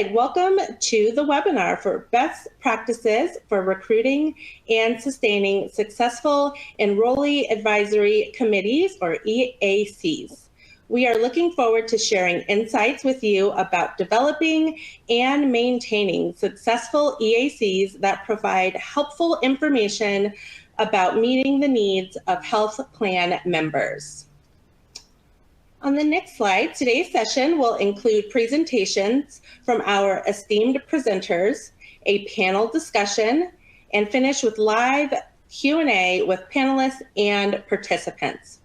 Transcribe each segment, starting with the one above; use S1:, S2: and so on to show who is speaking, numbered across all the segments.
S1: Welcome to the webinar for Best Practices for Recruiting and Sustaining Successful Enrollee Advisory Committees, or EACs. We are looking forward to sharing insights with you about developing and maintaining successful EACs that provide helpful information about meeting the needs of health plan members. On the next slide, today's session will include presentations from our esteemed presenters, a panel discussion, and finish with live Q&A with panelists and participants.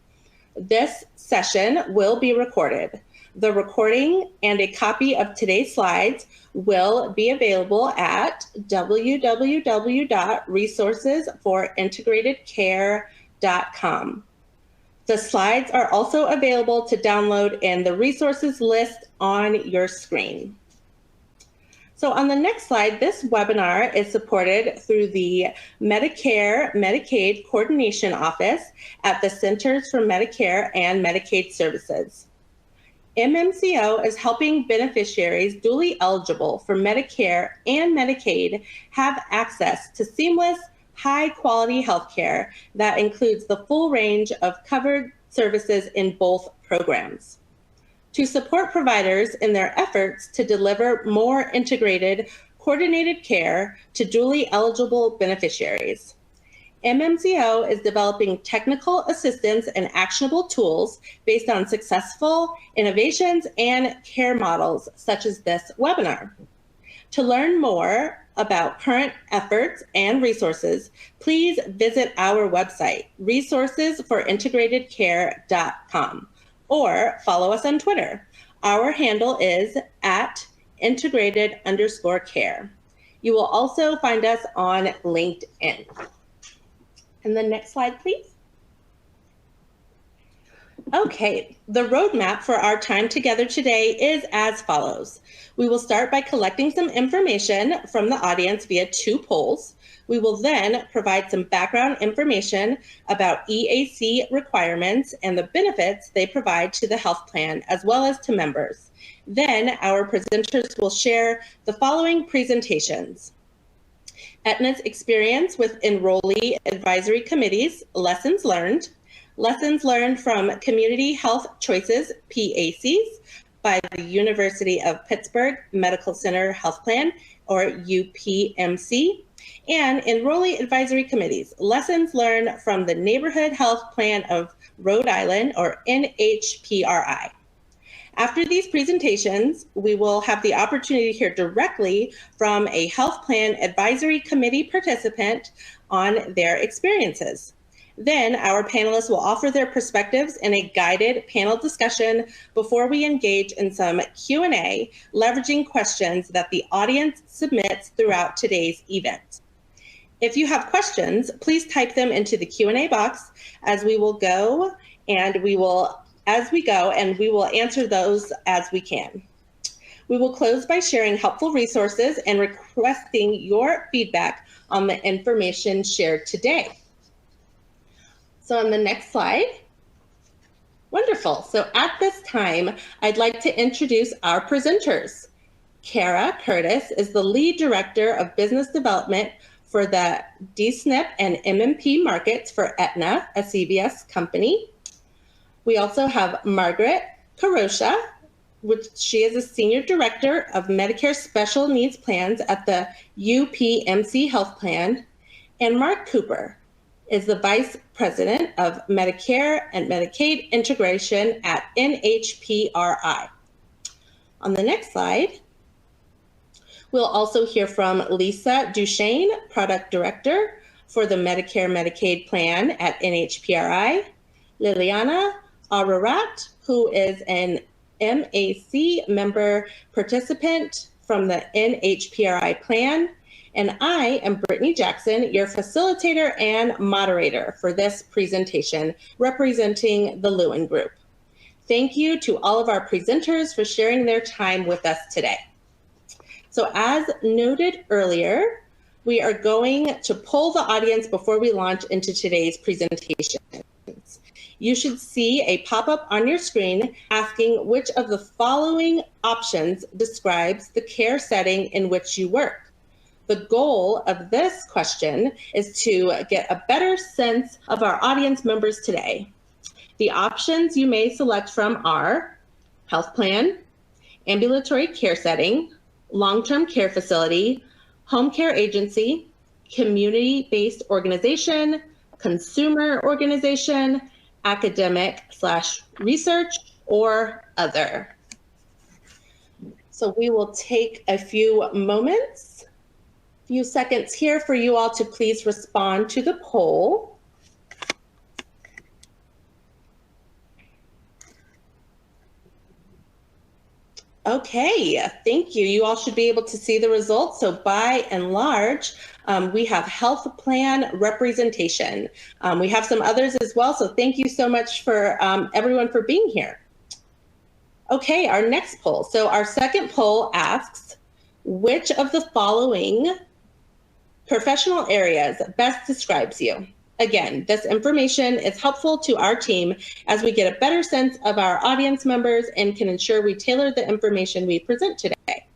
S1: This session will be recorded. The recording and a copy of today's slides will be available at www.resourcesforintegratedcare.com. The slides are also available to download in the resources list on your screen. So on the next slide, this webinar is supported through the Medicare/Medicaid Coordination Office at the Centers for Medicare and Medicaid Services. MMCO is helping beneficiaries duly eligible for Medicare and Medicaid have access to seamless, high-quality healthcare that includes the full range of covered services in both programs. To support providers in their efforts to deliver more integrated, coordinated care to duly eligible beneficiaries, MMCO is developing technical assistance and actionable tools based on successful innovations and care models such as this webinar. To learn more about current efforts and resources, please visit our website, resourcesforintegratedcare.com, or follow us on Twitter. Our handle is @integrated_care. You will also find us on LinkedIn. And the next slide, please. Okay, the roadmap for our time together today is as follows. We will start by collecting some information from the audience via 2 polls. We will then provide some background information about EAC requirements and the benefits they provide to the health plan as well as to members. Then our presenters will share the following presentations: Aetna's experience with enrollee advisory committees, lessons learned from Community Health Choices, PACs, by the University of Pittsburgh Medical Center Health Plan, or UPMC, and enrollee advisory committees, lessons learned from the Neighborhood Health Plan of Rhode Island, or NHPRI. After these presentations, we will have the opportunity to hear directly from a health plan advisory committee participant on their experiences. Then our panelists will offer their perspectives in a guided panel discussion before we engage in some Q&A, leveraging questions that the audience submits throughout today's event. If you have questions, please type them into the Q&A box as we go, and we will answer those as we can. We will close by sharing helpful resources and requesting your feedback on the information shared today. So on the next slide, wonderful. So at this time, I'd like to introduce our presenters. Kara Curtis is the Lead Director of Business Development for the DSNP and MMP markets for Aetna, a CVS company. We also have Margaret Karosha, she is a Senior Director of Medicare Special Needs Plans at the UPMC Health Plan, and Mark Cooper is the Vice President of Medicare and Medicaid Integration at NHPRI. On the next slide, we'll also hear from Lisa Duchesne, Product Director for the Medicare Medicaid Plan at NHPRI, Liliana Ararat, who is an MAC member participant from the NHPRI plan, and I am Brittany Jackson, your facilitator and moderator for this presentation, representing the Lewin Group. Thank you to all of our presenters for sharing their time with us today. So as noted earlier, we are going to poll the audience before we launch into today's presentations. You should see a pop-up on your screen asking which of the following options describes the care setting in which you work. The goal of this question is to get a better sense of our audience members today. The options you may select from are health plan, ambulatory care setting, long-term care facility, home care agency, community-based organization, consumer organization, academic/research, or other. So we will take a few seconds here for you all to please respond to the poll. Okay, thank you. You all should be able to see the results. So by and large, we have health plan representation. We have some others as well, so thank you so much for everyone for being here. Okay, our next poll. So our second poll asks, which of the following professional areas best describes you? Again, this information is helpful to our team as we get a better sense of our audience members and can ensure we tailor the information we present today.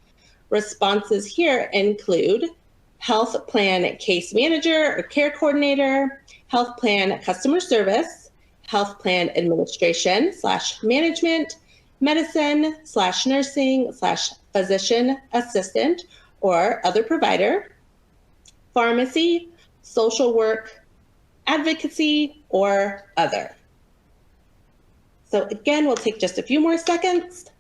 S1: Responses here include health plan case manager or care coordinator, health plan customer service, health plan administration/management, medicine/nursing/physician assistant or other provider, pharmacy, social work, advocacy, or other. So again, we'll take just a few more seconds.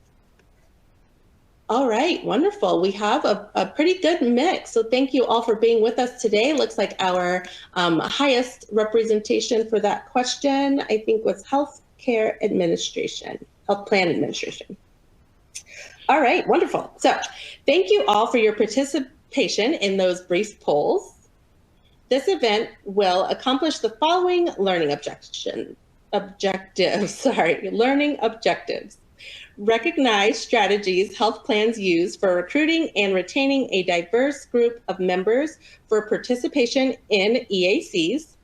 S1: All right, wonderful. We have a pretty good mix. So thank you all for being with us today. Looks like our highest representation for that question, I think, was health plan administration. All right, wonderful. So thank you all for your participation in those brief polls. This event will accomplish the following learning objectives. Recognize strategies health plans use for recruiting and retaining a diverse group of members for participation in EACs.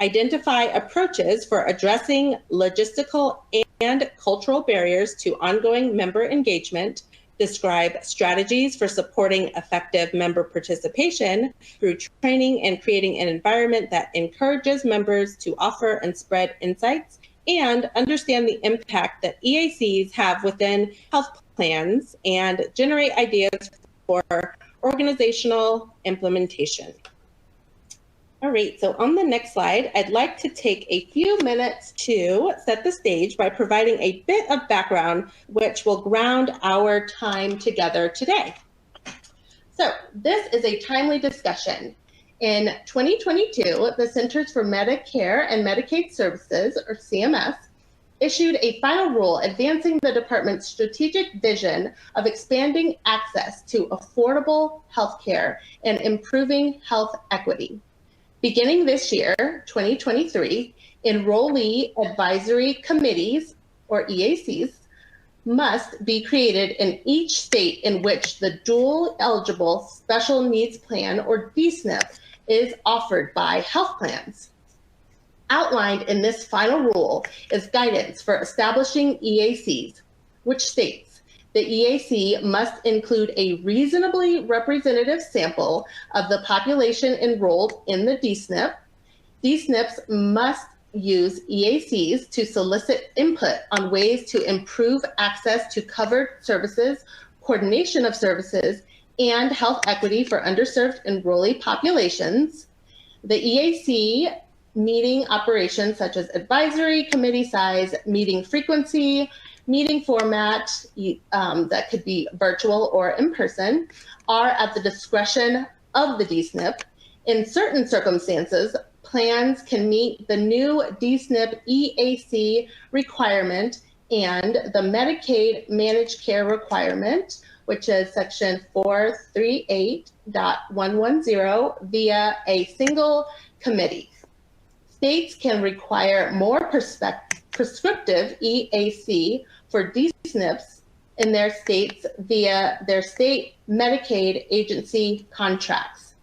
S1: Identify approaches for addressing logistical and cultural barriers to ongoing member engagement. Describe strategies for supporting effective member participation through training and creating an environment that encourages members to offer and spread insights, and understand the impact that EACs have within health plans and generate ideas for organizational implementation. All right, so on the next slide, I'd like to take a few minutes to set the stage by providing a bit of background, which will ground our time together today. So this is a timely discussion. In 2022, the Centers for Medicare and Medicaid Services, or CMS, issued a final rule advancing the department's strategic vision of expanding access to affordable health care and improving health equity. Beginning this year, 2023, Enrollee Advisory Committees, or EACs, must be created in each state in which the Dual Eligible Special Needs Plan, or DSNP, is offered by health plans. Outlined in this final rule is guidance for establishing EACs, which states the EAC must include a reasonably representative sample of the population enrolled in the DSNP. DSNPs must use EACs to solicit input on ways to improve access to covered services, coordination of services, and health equity for underserved enrollee populations. The EAC meeting operations such as advisory committee size, meeting frequency, meeting format, that could be virtual or in person, are at the discretion of the DSNP. In certain circumstances, plans can meet the new DSNP EAC requirement and the Medicaid managed care requirement, which is section 438.110, via a single committee. States can require more prescriptive EAC for DSNPs in their states via their state Medicaid agency contracts.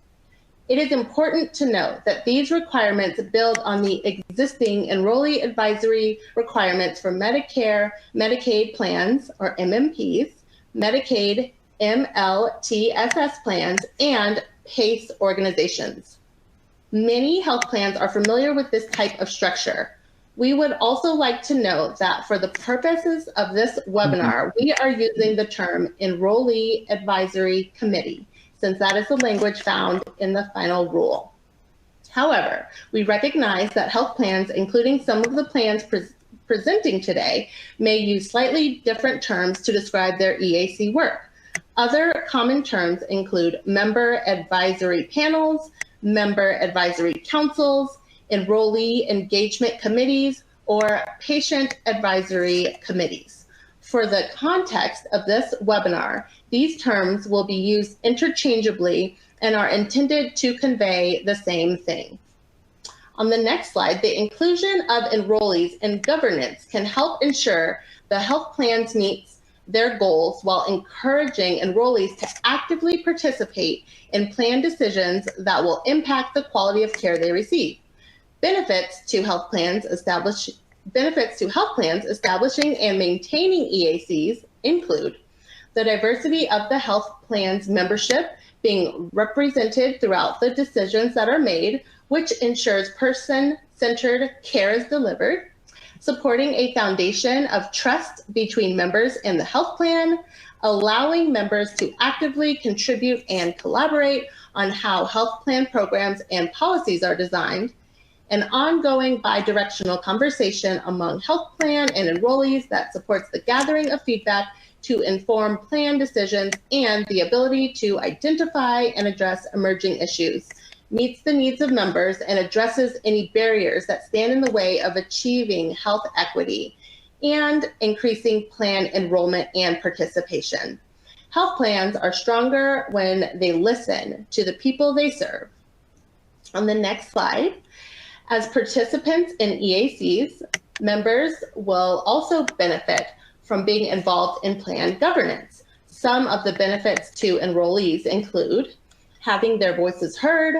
S1: It is important to note that these requirements build on the existing enrollee advisory requirements for Medicare, Medicaid plans, or MMPs, Medicaid, MLTSS plans, and PACE organizations. Many health plans are familiar with this type of structure. We would also like to note that for the purposes of this webinar, we are using the term Enrollee Advisory Committee, since that is the language found in the final rule. However, we recognize that health plans, including some of the plans presenting today, may use slightly different terms to describe their EAC work. Other common terms include member advisory panels, member advisory councils, enrollee engagement committees, or patient advisory committees. For the context of this webinar, these terms will be used interchangeably and are intended to convey the same thing. On the next slide, the inclusion of enrollees in governance can help ensure the health plans meets their goals while encouraging enrollees to actively participate in plan decisions that will impact the quality of care they receive. Benefits to health plans establishing and maintaining EACs include the diversity of the health plan's membership being represented throughout the decisions that are made, which ensures person-centered care is delivered, supporting a foundation of trust between members and the health plan, allowing members to actively contribute and collaborate on how health plan programs and policies are designed, an ongoing bi-directional conversation among health plan and enrollees that supports the gathering of feedback to inform plan decisions, and the ability to identify and address emerging issues, meets the needs of members, and addresses any barriers that stand in the way of achieving health equity and increasing plan enrollment and participation. Health plans are stronger when they listen to the people they serve. On the next slide, as participants in EACs, members will also benefit from being involved in plan governance. Some of the benefits to enrollees include having their voices heard,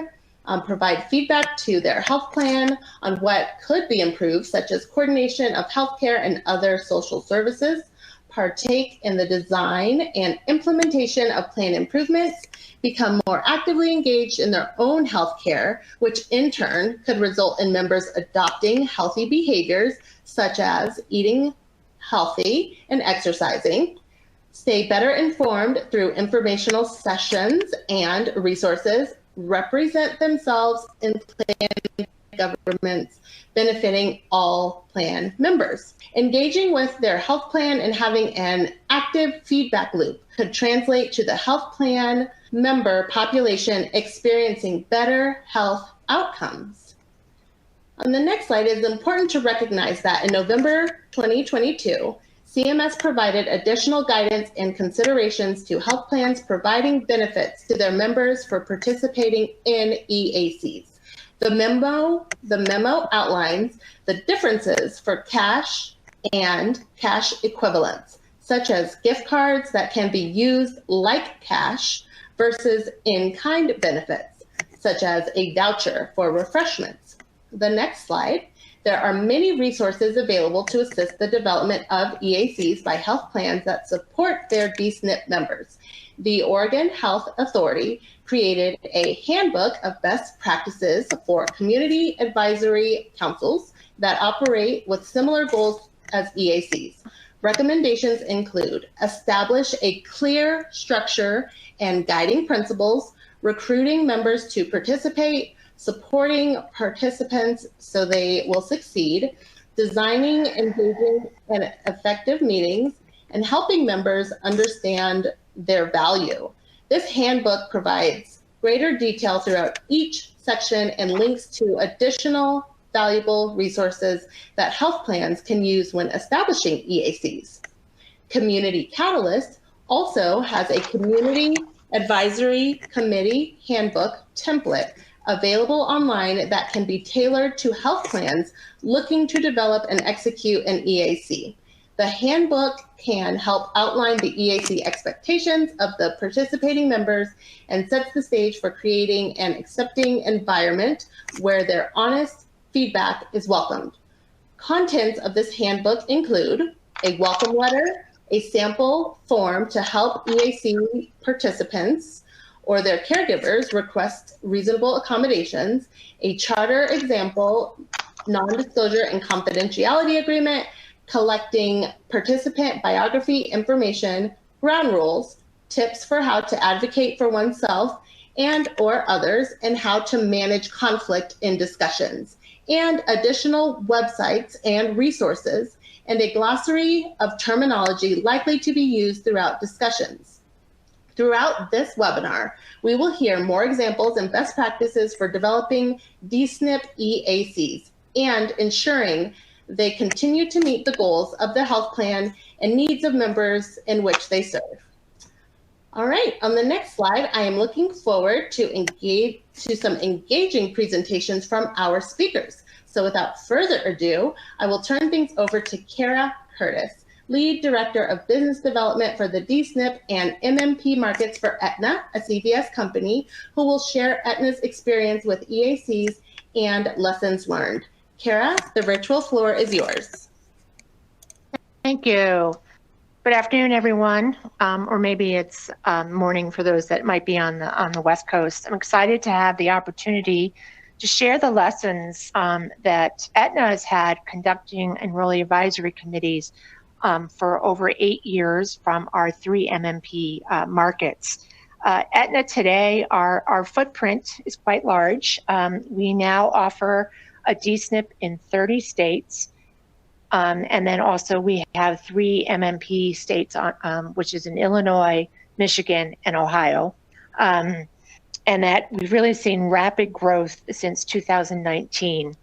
S1: provide feedback to their health plan on what could be improved, such as coordination of healthcare and other social services, partake in the design and implementation of plan improvements, become more actively engaged in their own healthcare, which in turn could result in members adopting healthy behaviors, such as eating healthy and exercising, stay better informed through informational sessions and resources, represent themselves in plan governments, benefiting all plan members. Engaging with their health plan and having an active feedback loop could translate to the health plan member population experiencing better health outcomes. On the next slide, it is important to recognize that in November 2022, CMS provided additional guidance and considerations to health plans providing benefits to their members for participating in EACs. The memo outlines the differences for cash and cash equivalents, such as gift cards that can be used like cash versus in-kind benefits, such as a voucher for refreshments. The next slide. There are many resources available to assist the development of EACs by health plans that support their D-SNP members. The Oregon Health Authority created a handbook of best practices for community advisory councils that operate with similar goals as EACs. Recommendations include establish a clear structure and guiding principles, recruiting members to participate, supporting participants so they will succeed, designing engaging and effective meetings, and helping members understand their value. This handbook provides greater detail throughout each section and links to additional valuable resources that health plans can use when establishing EACs. Community Catalyst also has a community advisory committee handbook template available online that can be tailored to health plans looking to develop and execute an EAC. The handbook can help outline the EAC expectations of the participating members and sets the stage for creating an accepting environment where their honest feedback is welcomed. Contents of this handbook include a welcome letter, a sample form to help EAC participants or their caregivers request reasonable accommodations, a charter example, non-disclosure and confidentiality agreement, collecting participant biography information, ground rules, tips for how to advocate for oneself and or others, and how to manage conflict in discussions, and additional websites and resources, and a glossary of terminology likely to be used throughout discussions. Throughout this webinar, we will hear more examples and best practices for developing DSNP EACs and ensuring they continue to meet the goals of the health plan and needs of members in which they serve. All right, on the next slide, I am looking forward to some engaging presentations from our speakers. So without further ado, I will turn things over to Kara Curtis, Lead Director of Business Development for the DSNP and MMP markets for Aetna, a CVS company, who will share Aetna's experience with EACs and lessons learned. Kara, the virtual floor is yours.
S2: Thank you. Good afternoon, everyone, or maybe it's morning for those that might be on the West Coast. I'm excited to have the opportunity to share the lessons that Aetna has had conducting Enrollee advisory committees for over 8 years from our 3 MMP markets. Aetna today, our footprint is quite large. We now offer a DSNP in 30 states. And then also we have 3 MMP states, which is in Illinois, Michigan, and Ohio. And that we've really seen rapid growth since 2019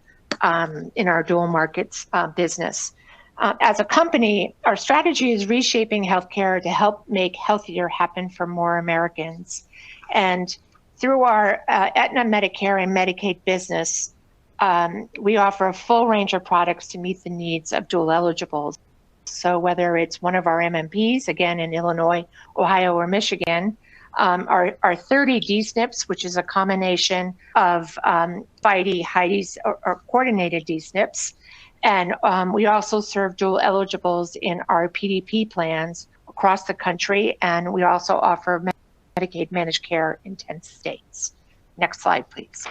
S2: in our dual markets business. As a company, our strategy is reshaping healthcare to help make healthier happen for more Americans. And through our Aetna Medicare and Medicaid business, we offer a full range of products to meet the needs of dual eligibles. So whether it's one of our MMPs, again in Illinois, Ohio, or Michigan, our 30 DSNPs, which is a combination of FIDE, HIDEs, or coordinated DSNPs, and we also serve dual eligibles in our PDP plans across the country, and we also offer Medicaid managed care in 10 states. Next slide, please.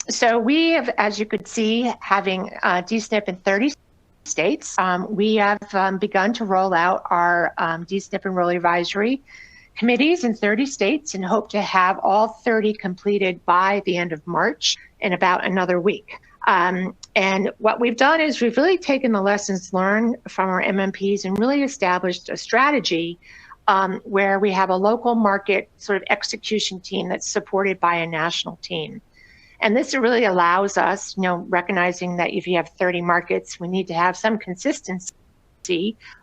S2: So we have, as you could see, having DSNP in 30 states, we have begun to roll out our DSNP Enrollee advisory committees in 30 states and hope to have all 30 completed by the end of March in about another week. And what we've done is we've really taken the lessons learned from our MMPs and really established a strategy where we have a local market sort of execution team that's supported by a national team. And this really allows us, recognizing that if you have 30 markets, we need to have some consistency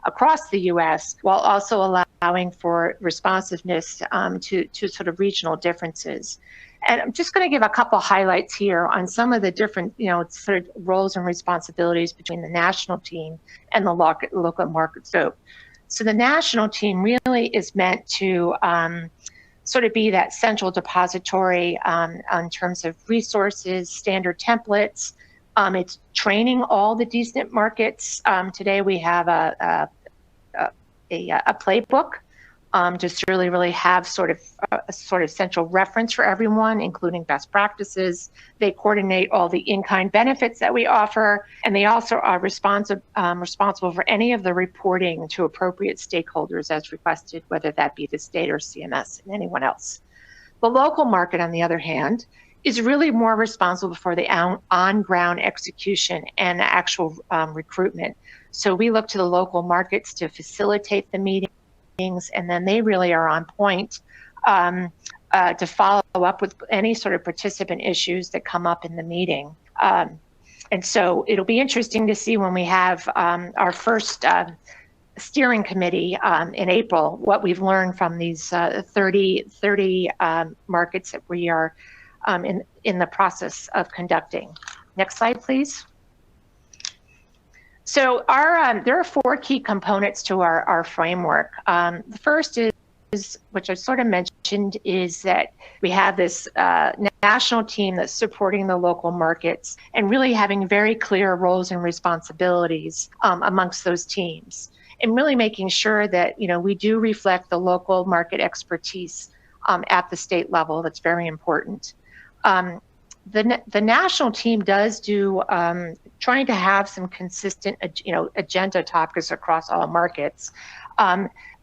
S2: across the U.S. while also allowing for responsiveness to sort of regional differences. And I'm just going to give a couple highlights here on some of the different, sort of roles and responsibilities between the national team and the local market scope. So the national team really is meant to sort of be that central depository in terms of resources, standard templates. It's training all the DSNP markets. Today we have a playbook just to really have sort of a central reference for everyone, including best practices. They coordinate all the in-kind benefits that we offer, and they also are responsible for any of the reporting to appropriate stakeholders as requested, whether that be the state or CMS and anyone else. The local market, on the other hand, is really more responsible for the on-ground execution and actual recruitment. So we look to the local markets to facilitate the meetings, and then they really are on point to follow up with any sort of participant issues that come up in the meeting. And so it'll be interesting to see when we have our first steering committee in April, what we've learned from these 30 markets that we are in the process of conducting. Next slide, please. So there are 4 key components to our framework. The first is, which I sort of mentioned, is that we have this national team that's supporting the local markets and really having very clear roles and responsibilities amongst those teams, and really making sure that we do reflect the local market expertise at the state level. That's very important. The national team does do trying to have some consistent agenda topics across all markets.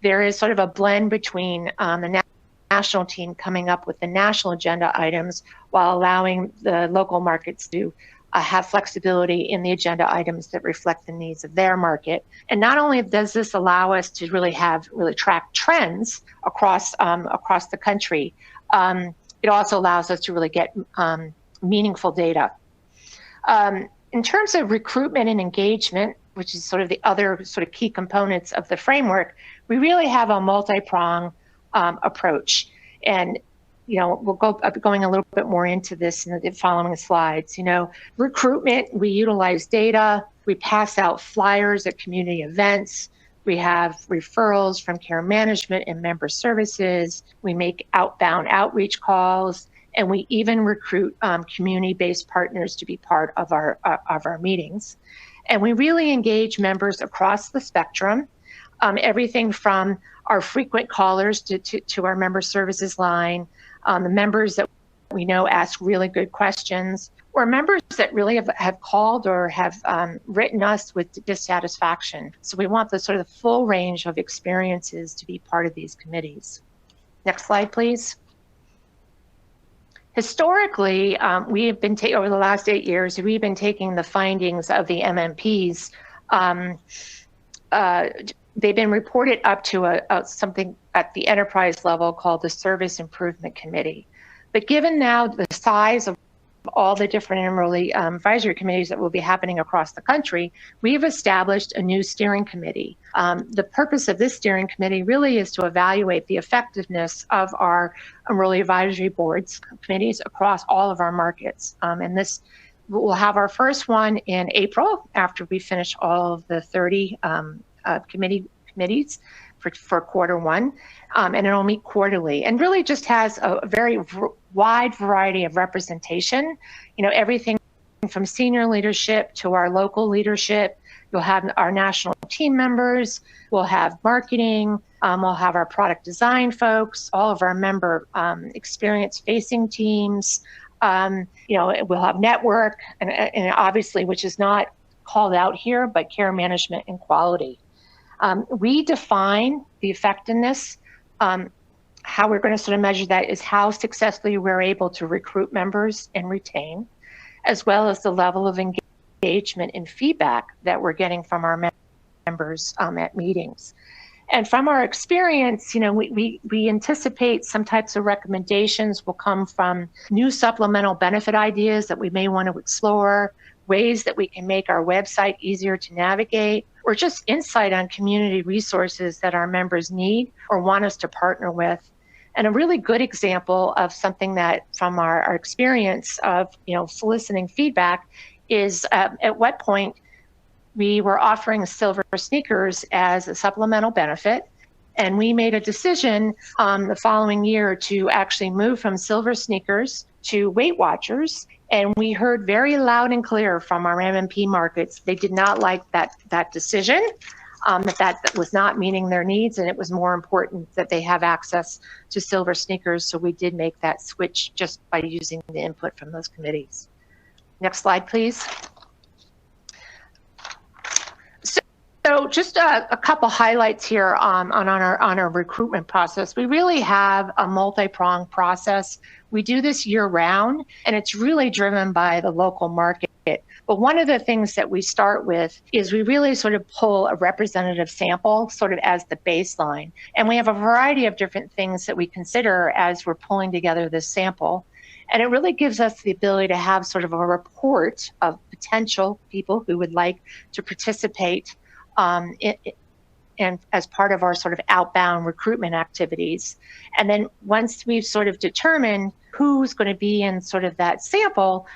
S2: There is sort of a blend between the national team coming up with the national agenda items while allowing the local markets to have flexibility in the agenda items that reflect the needs of their market. And not only does this allow us to really track trends across the country, it also allows us to really get meaningful data. In terms of recruitment and engagement, which is sort of the other sort of key components of the framework, we really have a multi-pronged approach. And we'll go going a little bit more into this in the following slides. Recruitment, we utilize data, we pass out flyers at community events, we have referrals from care management and member services, we make outbound outreach calls, and we even recruit community-based partners to be part of our meetings. And we really engage members across the spectrum, everything from our frequent callers to our member services line, the members that we know ask really good questions, or members that really have called or have written us with dissatisfaction. So we want the sort of full range of experiences to be part of these committees. Next slide, please. Historically, we have been over the last 8 years, we've been taking the findings of the MMPs. They've been reported up to something at the enterprise level called the Service Improvement Committee. But given now the size of all the different enrollee advisory committees that will be happening across the country, we've established a new steering committee. The purpose of this steering committee really is to evaluate the effectiveness of our enrollee advisory boards, committees across all of our markets. And this we'll have our first one in April after we finish all of the 30 committees for quarter one, and it'll meet quarterly and really just has a very wide variety of representation, everything from senior leadership to our local leadership. You'll have our national team members, we'll have marketing, we'll have our product design folks, all of our member experience facing teams, we'll have network and obviously, which is not called out here, but care management and quality. We define the effectiveness. How we're going to sort of measure that is how successfully we're able to recruit members and retain, as well as the level of engagement and feedback that we're getting from our members at meetings. And from our experience, we anticipate some types of recommendations will come from new supplemental benefit ideas that we may want to explore, ways that we can make our website easier to navigate, or just insight on community resources that our members need or want us to partner with. And a really good example of something that from our experience of soliciting feedback is at what point we were offering silver sneakers as a supplemental benefit. And we made a decision the following year to actually move from silver sneakers to Weight Watchers. And we heard very loud and clear from our MMP markets, they did not like that decision, that was not meeting their needs, and it was more important that they have access to silver sneakers. So we did make that switch just by using the input from those committees. Next slide, please. So just a couple highlights here on our recruitment process. We really have a multi-pronged process. We do this year round, and it's really driven by the local market. But one of the things that we start with is we really sort of pull a representative sample sort of as the baseline. And we have a variety of different things that we consider as we're pulling together this sample. And it really gives us the ability to have sort of a report of potential people who would like to participate and as part of our sort of outbound recruitment activities. And then once we've sort of determined who's going to be in sort of that sample,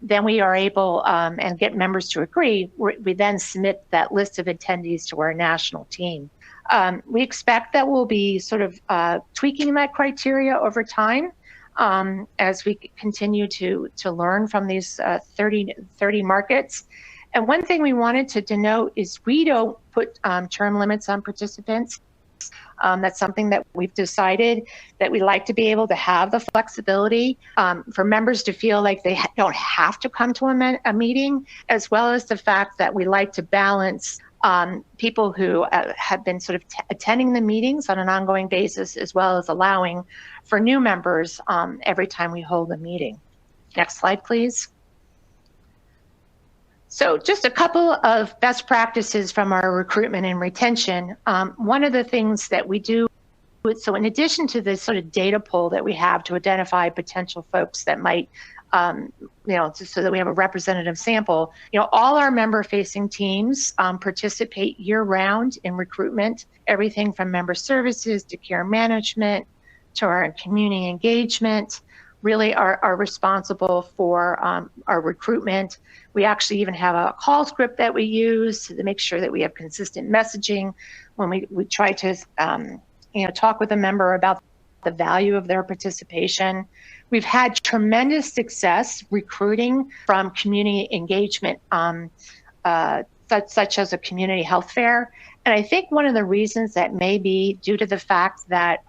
S2: then we are able and get members to agree. We then submit that list of attendees to our national team. We expect that we'll be sort of tweaking that criteria over time as we continue to learn from these 30 markets. And one thing we wanted to denote is we don't put term limits on participants. That's something that we've decided that we like to be able to have the flexibility for members to feel like they don't have to come to a meeting, as well as the fact that we like to balance people who have been sort of attending the meetings on an ongoing basis, as well as allowing for new members every time we hold a meeting. Next slide, please. So just a couple of best practices from our recruitment and retention. One of the things that we do, so in addition to the sort of data pool that we have to identify potential folks that might, so that we have a representative sample, all our member-facing teams participate year-round in recruitment, everything from member services to care management to our community engagement, really are responsible for our recruitment. We actually even have a call script that we use to make sure that we have consistent messaging when we try to talk with a member about the value of their participation. We've had tremendous success recruiting from community engagement, such as a community health fair. And I think one of the reasons that may be due to the fact that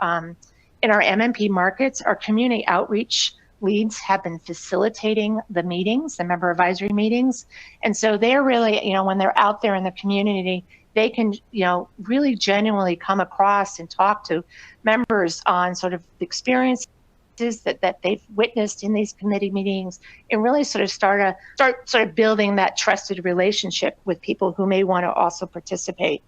S2: in our MMP markets, our community outreach leads have been facilitating the meetings, the member advisory meetings. And so they're really, when they're out there in the community, they can, really genuinely come across and talk to members on sort of the experiences that they've witnessed in these committee meetings, and really sort of start building that trusted relationship with people who may want to also participate.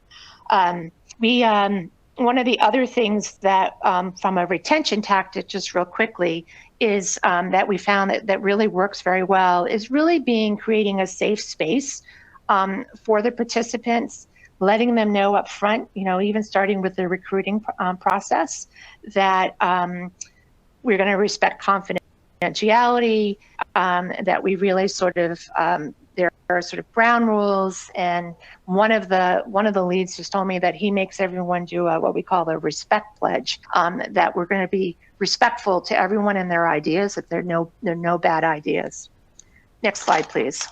S2: One of the other things that from a retention tactic, just real quickly, is that we found that really works very well is really creating a safe space for the participants, letting them know up front, even starting with the recruiting process, that we're going to respect confidentiality, that we really sort of there are sort of ground rules, and one of the leads just told me that he makes everyone do what we call the respect pledge, that we're going to be respectful to everyone and their ideas, that there are no bad ideas. Next slide, please.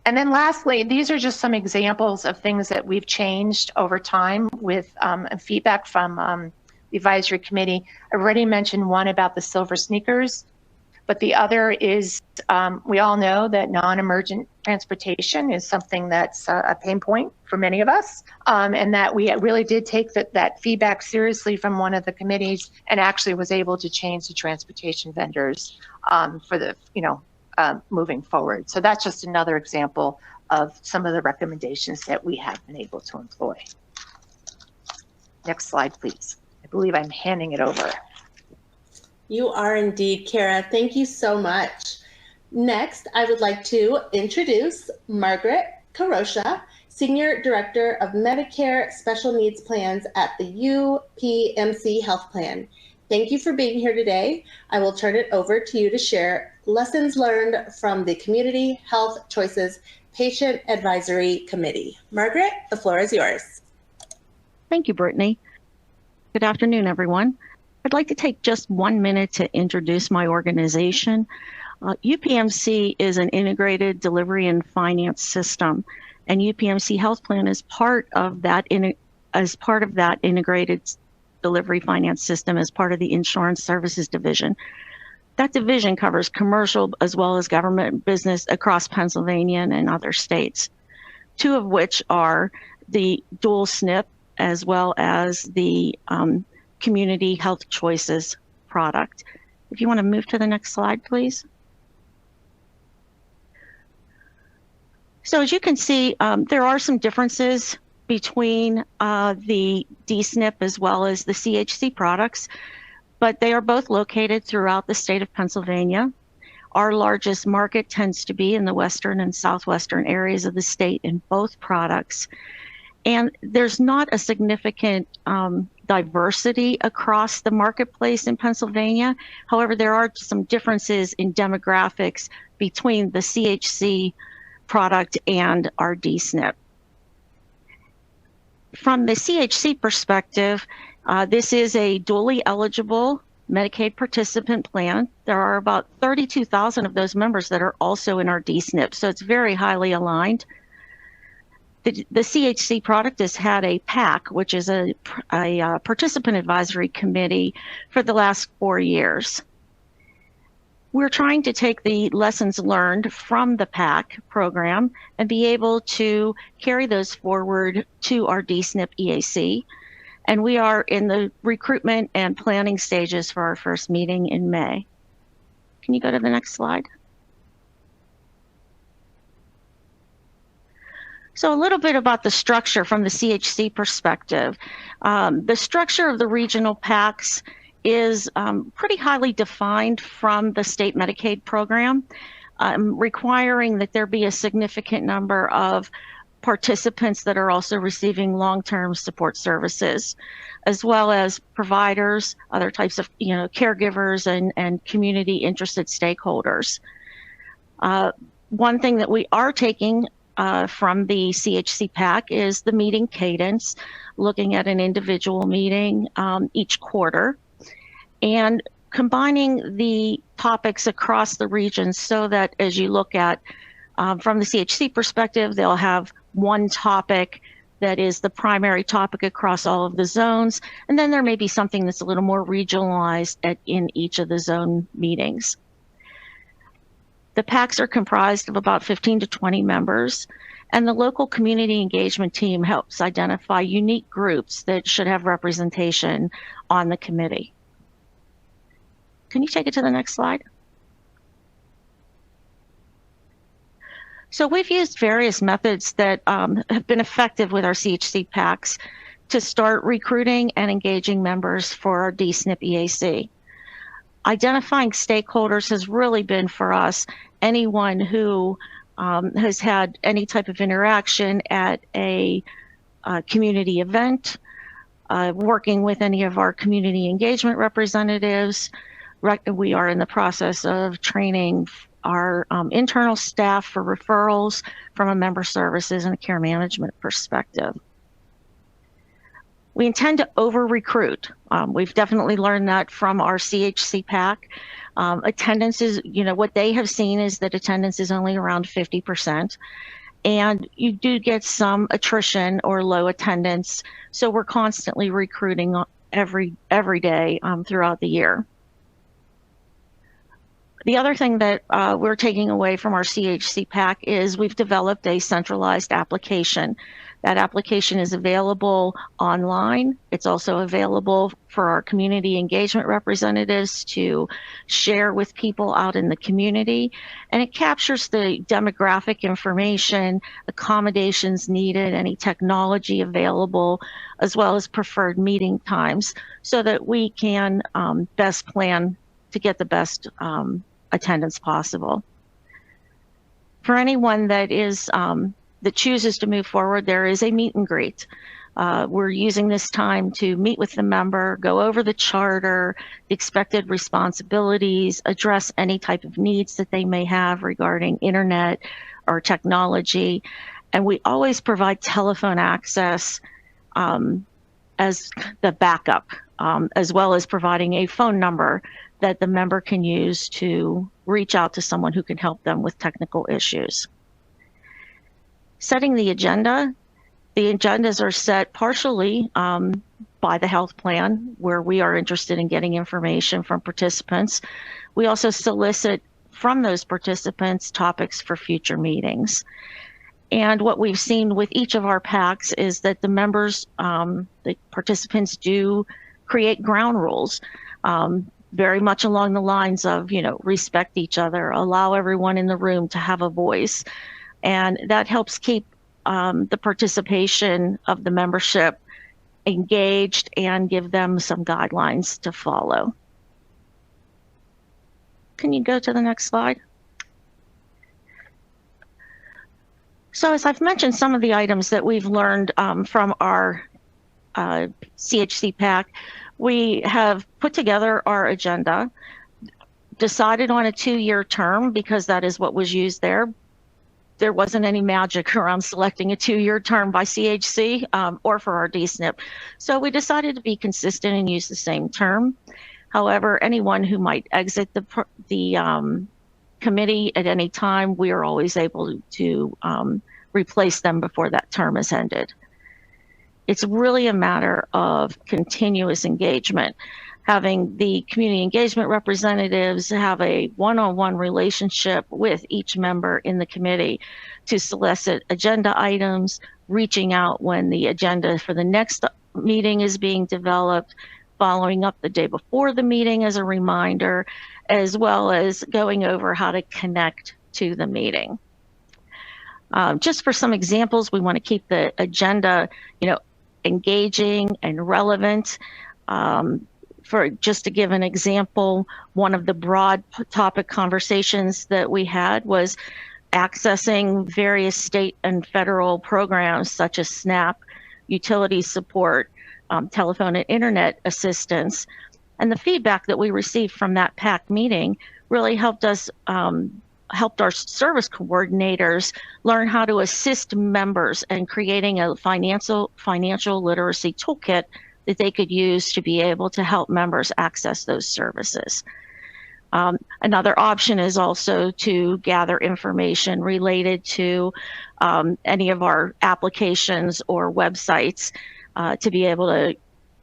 S2: And then lastly, these are just some examples of things that we've changed over time with feedback from the advisory committee. I already mentioned one about the silver sneakers. But the other is, we all know that non-emergent transportation is something that's a pain point for many of us, and that we really did take that feedback seriously from one of the committees, and actually was able to change the transportation vendors for the, moving forward. So that's just another example of some of the recommendations that we have been able to employ. Next slide, please. I believe I'm handing it over.
S1: You are indeed, Kara. Thank you so much. Next, I would like to introduce Margaret Karosha, Senior Director of Medicare Special Needs Plans at the UPMC Health Plan. Thank you for being here today. I will turn it over to you to share lessons learned from the Community Health Choices Patient Advisory Committee. Margaret, the floor is yours.
S3: Thank you, Brittany. Good afternoon, everyone. I'd like to take just 1 minute to introduce my organization. UPMC is an integrated delivery and finance system, and UPMC Health Plan is part of that integrated delivery finance system as part of the Insurance Services Division. That division covers commercial as well as government business across Pennsylvania and other states, two of which are the dual SNP as well as the Community Health Choices product. If you want to move to the next slide, please. So as you can see, there are some differences between the DSNP as well as the CHC products, but they are both located throughout the state of Pennsylvania. Our largest market tends to be in the western and southwestern areas of the state in both products. And there's not a significant diversity across the marketplace in Pennsylvania. However, there are some differences in demographics between the CHC product and our DSNP. From the CHC perspective, this is a dually eligible Medicaid participant plan. There are about 32,000 of those members that are also in our DSNP, so it's very highly aligned. The CHC product has had a PAC, which is a participant advisory committee, for the last 4 years. We're trying to take the lessons learned from the PAC program and be able to carry those forward to our DSNP EAC. And we are in the recruitment and planning stages for our first meeting in May. Can you go to the next slide? So a little bit about the structure from the CHC perspective. The structure of the regional PACs is pretty highly defined from the state Medicaid program, requiring that there be a significant number of participants that are also receiving long-term support services, as well as providers, other types of caregivers, and community interested stakeholders. One thing that we are taking from the CHC PAC is the meeting cadence, looking at an individual meeting each quarter, and combining the topics across the region so that as you look at from the CHC perspective, they'll have one topic that is the primary topic across all of the zones, and then there may be something that's a little more regionalized in each of the zone meetings. The PACs are comprised of about 15 to 20 members, and the local community engagement team helps identify unique groups that should have representation on the committee. Can you take it to the next slide? So we've used various methods that have been effective with our CHC PACs to start recruiting and engaging members for our DSNP EAC. Identifying stakeholders has really been for us anyone who has had any type of interaction at a community event, working with any of our community engagement representatives. We are in the process of training our internal staff for referrals from a member services and a care management perspective. We intend to over-recruit. We've definitely learned that from our CHC PAC. Attendance is, what they have seen is that attendance is only around 50%. And you do get some attrition or low attendance. So we're constantly recruiting every day throughout the year. The other thing that we're taking away from our CHC PAC is we've developed a centralized application. That application is available online. It's also available for our community engagement representatives to share with people out in the community. And it captures the demographic information, accommodations needed, any technology available, as well as preferred meeting times so that we can best plan to get the best attendance possible. For anyone that chooses to move forward, there is a meet and greet. We're using this time to meet with the member, go over the charter, the expected responsibilities, address any type of needs that they may have regarding internet or technology. And we always provide telephone access as the backup, as well as providing a phone number that the member can use to reach out to someone who can help them with technical issues. Setting the agenda. The agendas are set partially by the health plan, where we are interested in getting information from participants. We also solicit from those participants topics for future meetings. And what we've seen with each of our PACs is that the members, the participants do create ground rules, very much along the lines of, respect each other, allow everyone in the room to have a voice. And that helps keep the participation of the membership engaged and give them some guidelines to follow. Can you go to the next slide? So as I've mentioned, some of the items that we've learned from our CHC PAC, we have put together our agenda, decided on a 2-year term because that is what was used there. There wasn't any magic around selecting a 2-year term by CHC or for our DSNP. So we decided to be consistent and use the same term. However, anyone who might exit the committee at any time, we are always able to replace them before that term is ended. It's really a matter of continuous engagement. Having the community engagement representatives have a one-on-one relationship with each member in the committee to solicit agenda items, reaching out when the agenda for the next meeting is being developed, following up the day before the meeting as a reminder, as well as going over how to connect to the meeting. Just for some examples, we want to keep the agenda, engaging and relevant. For just to give an example, one of the broad topic conversations that we had was accessing various state and federal programs such as SNAP, utility support, telephone and internet assistance. And the feedback that we received from that PAC meeting really helped us, helped our service coordinators learn how to assist members in creating a financial literacy toolkit that they could use to be able to help members access those services. Another option is also to gather information related to any of our applications or websites to be able to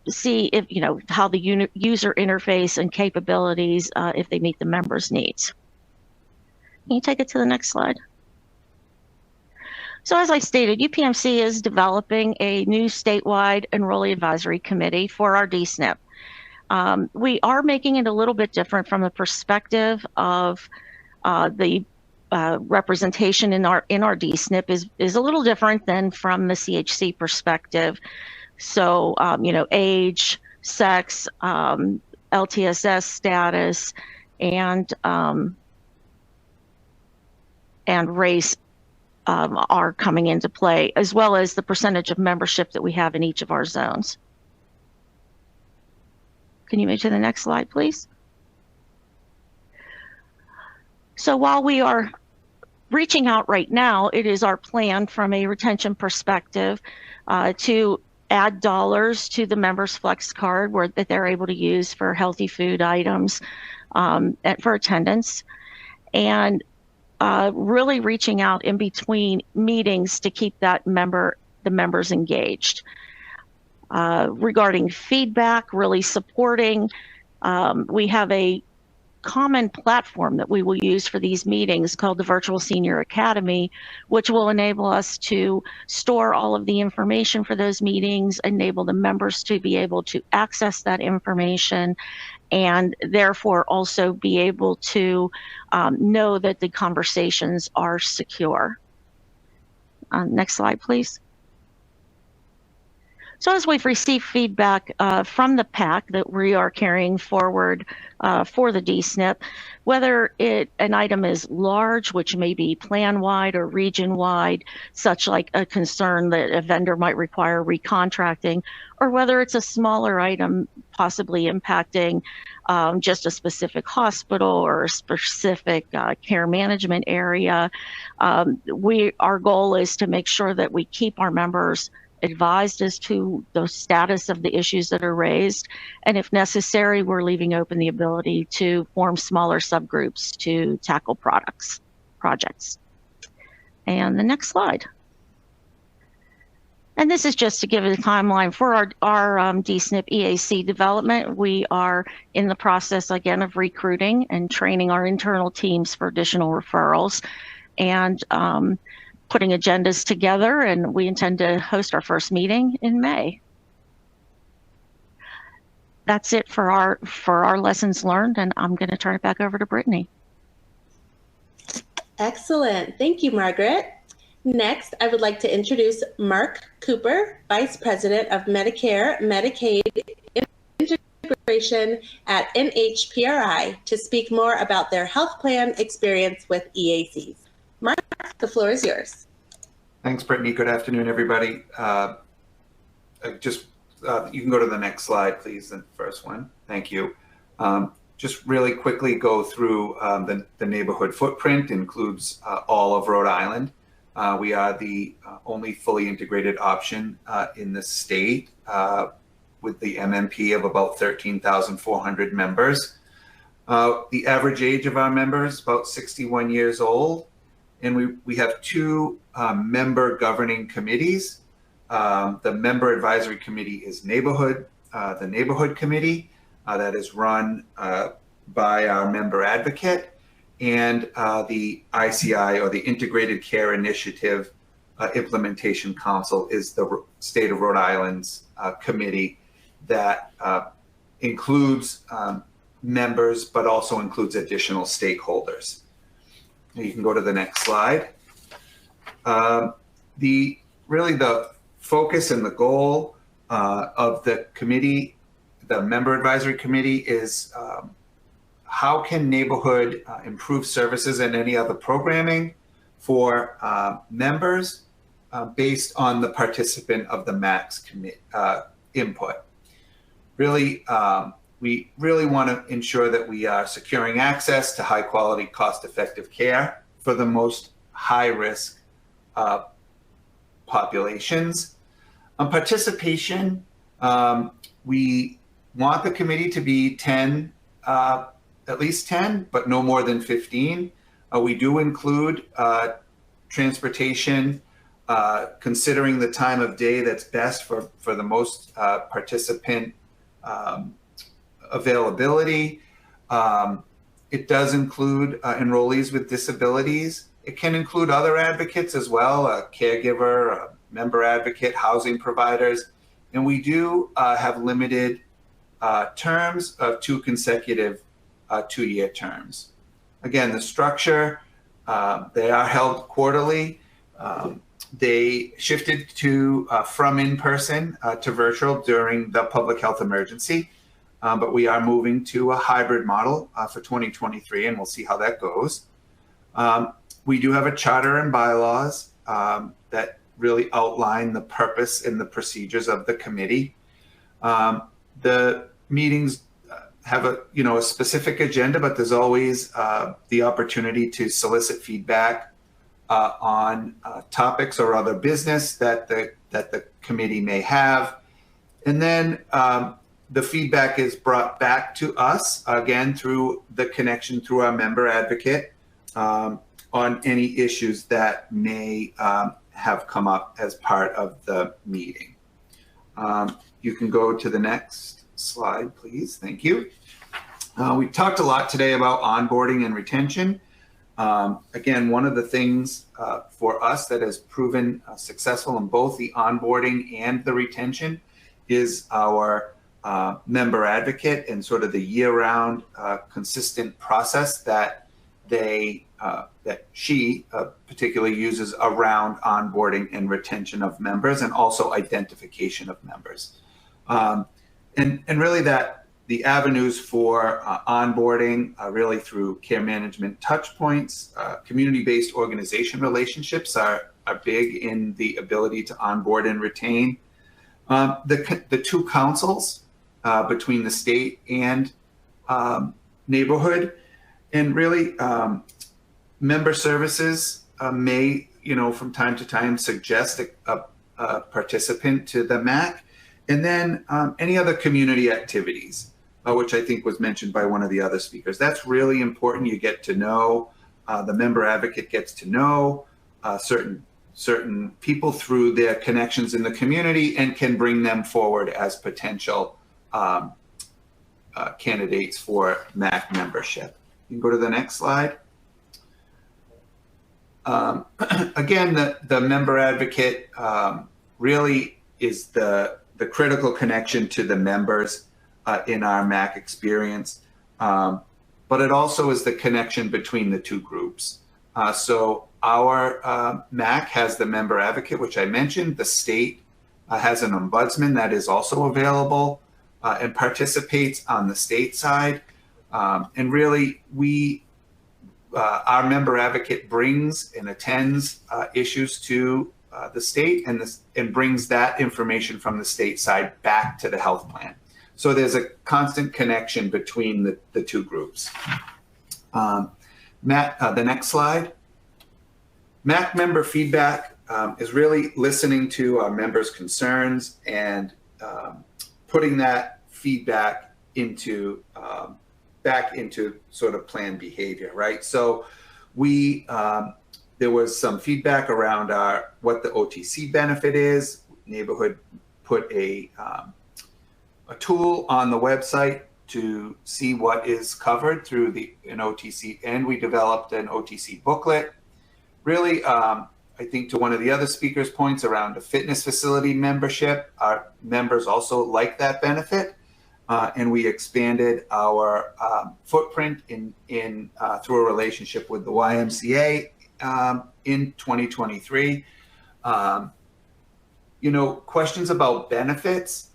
S3: see if, how the user interface and capabilities, if they meet the members' needs. Can you take it to the next slide? So as I stated, UPMC is developing a new statewide Enrollee Advisory Committee for our DSNP. We are making it a little bit different from the perspective of the representation in our DSNP is a little different than from the CHC perspective. So, age, sex, LTSS status, and race are coming into play, as well as the percentage of membership that we have in each of our zones. Can you move to the next slide, please? So while we are reaching out right now, it is our plan from a retention perspective to add dollars to the members' flex card that they're able to use for healthy food items for attendance, and really reaching out in between meetings to keep the members engaged. Regarding feedback, really supporting, we have a common platform that we will use for these meetings called the Virtual Senior Academy, which will enable us to store all of the information for those meetings, enable the members to be able to access that information, and therefore also be able to know that the conversations are secure. Next slide, please. So as we've received feedback from the PAC that we are carrying forward for the DSNP, whether an item is large, which may be plan-wide or region-wide, such like a concern that a vendor might require recontracting, or whether it's a smaller item possibly impacting just a specific hospital or a specific care management area, our goal is to make sure that we keep our members advised as to the status of the issues that are raised, and if necessary, we're leaving open the ability to form smaller subgroups to tackle projects. And the next slide. And this is just to give a timeline for our DSNP EAC development. We are in the process, again, of recruiting and training our internal teams for additional referrals, and putting agendas together, and we intend to host our first meeting in May. That's it for our lessons learned, and I'm going to turn it back over to Brittany.
S1: Excellent. Thank you, Margaret. Next, I would like to introduce Mark Cooper, Vice President of Medicare Medicaid Integration at NHPRI, to speak more about their health plan experience with EACs. Mark, the floor is yours.
S4: Thanks, Brittany. Good afternoon, everybody. You can go to the next slide, please, the first one. Thank you. Just really quickly go through the neighborhood footprint. Includes all of Rhode Island. We are the only fully integrated option in the state with the MMP of about 13,400 members. The average age of our members, about 61 years old. And we have two member governing committees. The member advisory committee is the neighborhood committee that is run by our member advocate, and the ICI, or the Integrated Care Initiative Implementation Council, is the state of Rhode Island's committee that includes members, but also includes additional stakeholders. You can go to the next slide. Really the focus and the goal of the committee, the member advisory committee, is how can neighborhood improve services and any other programming for members based on the participant of the MAC's input. Really, we really want to ensure that we are securing access to high quality, cost-effective care for the most high-risk populations. On participation, we want the committee to be 10, at least 10, but no more than 15. We do include transportation, considering the time of day that's best for the most participant availability. It does include enrollees with disabilities. It can include other advocates as well, a caregiver, a member advocate, housing providers. And we do have limited terms of 2 consecutive 2-year terms. Again, the structure, they are held quarterly. They shifted to from in-person to virtual during the public health emergency. But we are moving to a hybrid model for 2023, and we'll see how that goes. We do have a charter and bylaws that really outline the purpose and the procedures of the committee. The meetings have a specific agenda, but there's always the opportunity to solicit feedback on topics or other business that the committee may have. And then the feedback is brought back to us, again, through the connection through our member advocate on any issues that may have come up as part of the meeting. You can go to the next slide, please. Thank you. We talked a lot today about onboarding and retention. Again, one of the things for us that has proven successful in both the onboarding and the retention is our member advocate and sort of the year-round consistent process that she particularly uses around onboarding and retention of members, and also identification of members. And really that the avenues for onboarding really through care management touch points, community-based organization relationships are big in the ability to onboard and retain. The 2 councils between the state and neighborhood, and really member services may, from time to time suggest a participant to the MAC, and then any other community activities, which I think was mentioned by one of the other speakers. That's really important. You get to know, the member advocate gets to know certain people through their connections in the community and can bring them forward as potential candidates for MAC membership. You can go to the next slide. Again, the member advocate really is the critical connection to the members in our MAC experience, but it also is the connection between the 2 groups. So our MAC has the member advocate, which I mentioned. The state has an ombudsman that is also available and participates on the state side. And really, our member advocate brings and attends issues to the state and brings that information from the state side back to the health plan. So there's a constant connection between the two groups. Matt, the next slide. MAC member feedback is really listening to our members' concerns and putting that feedback into back into sort of planned behavior, right? So we there was some feedback around what the OTC benefit is. Neighborhood put a tool on the website to see what is covered through an OTC, and we developed an OTC booklet. Really, I think to one of the other speakers' points around a fitness facility membership, our members also like that benefit, and we expanded our footprint through a relationship with the YMCA in 2023. Questions about benefits.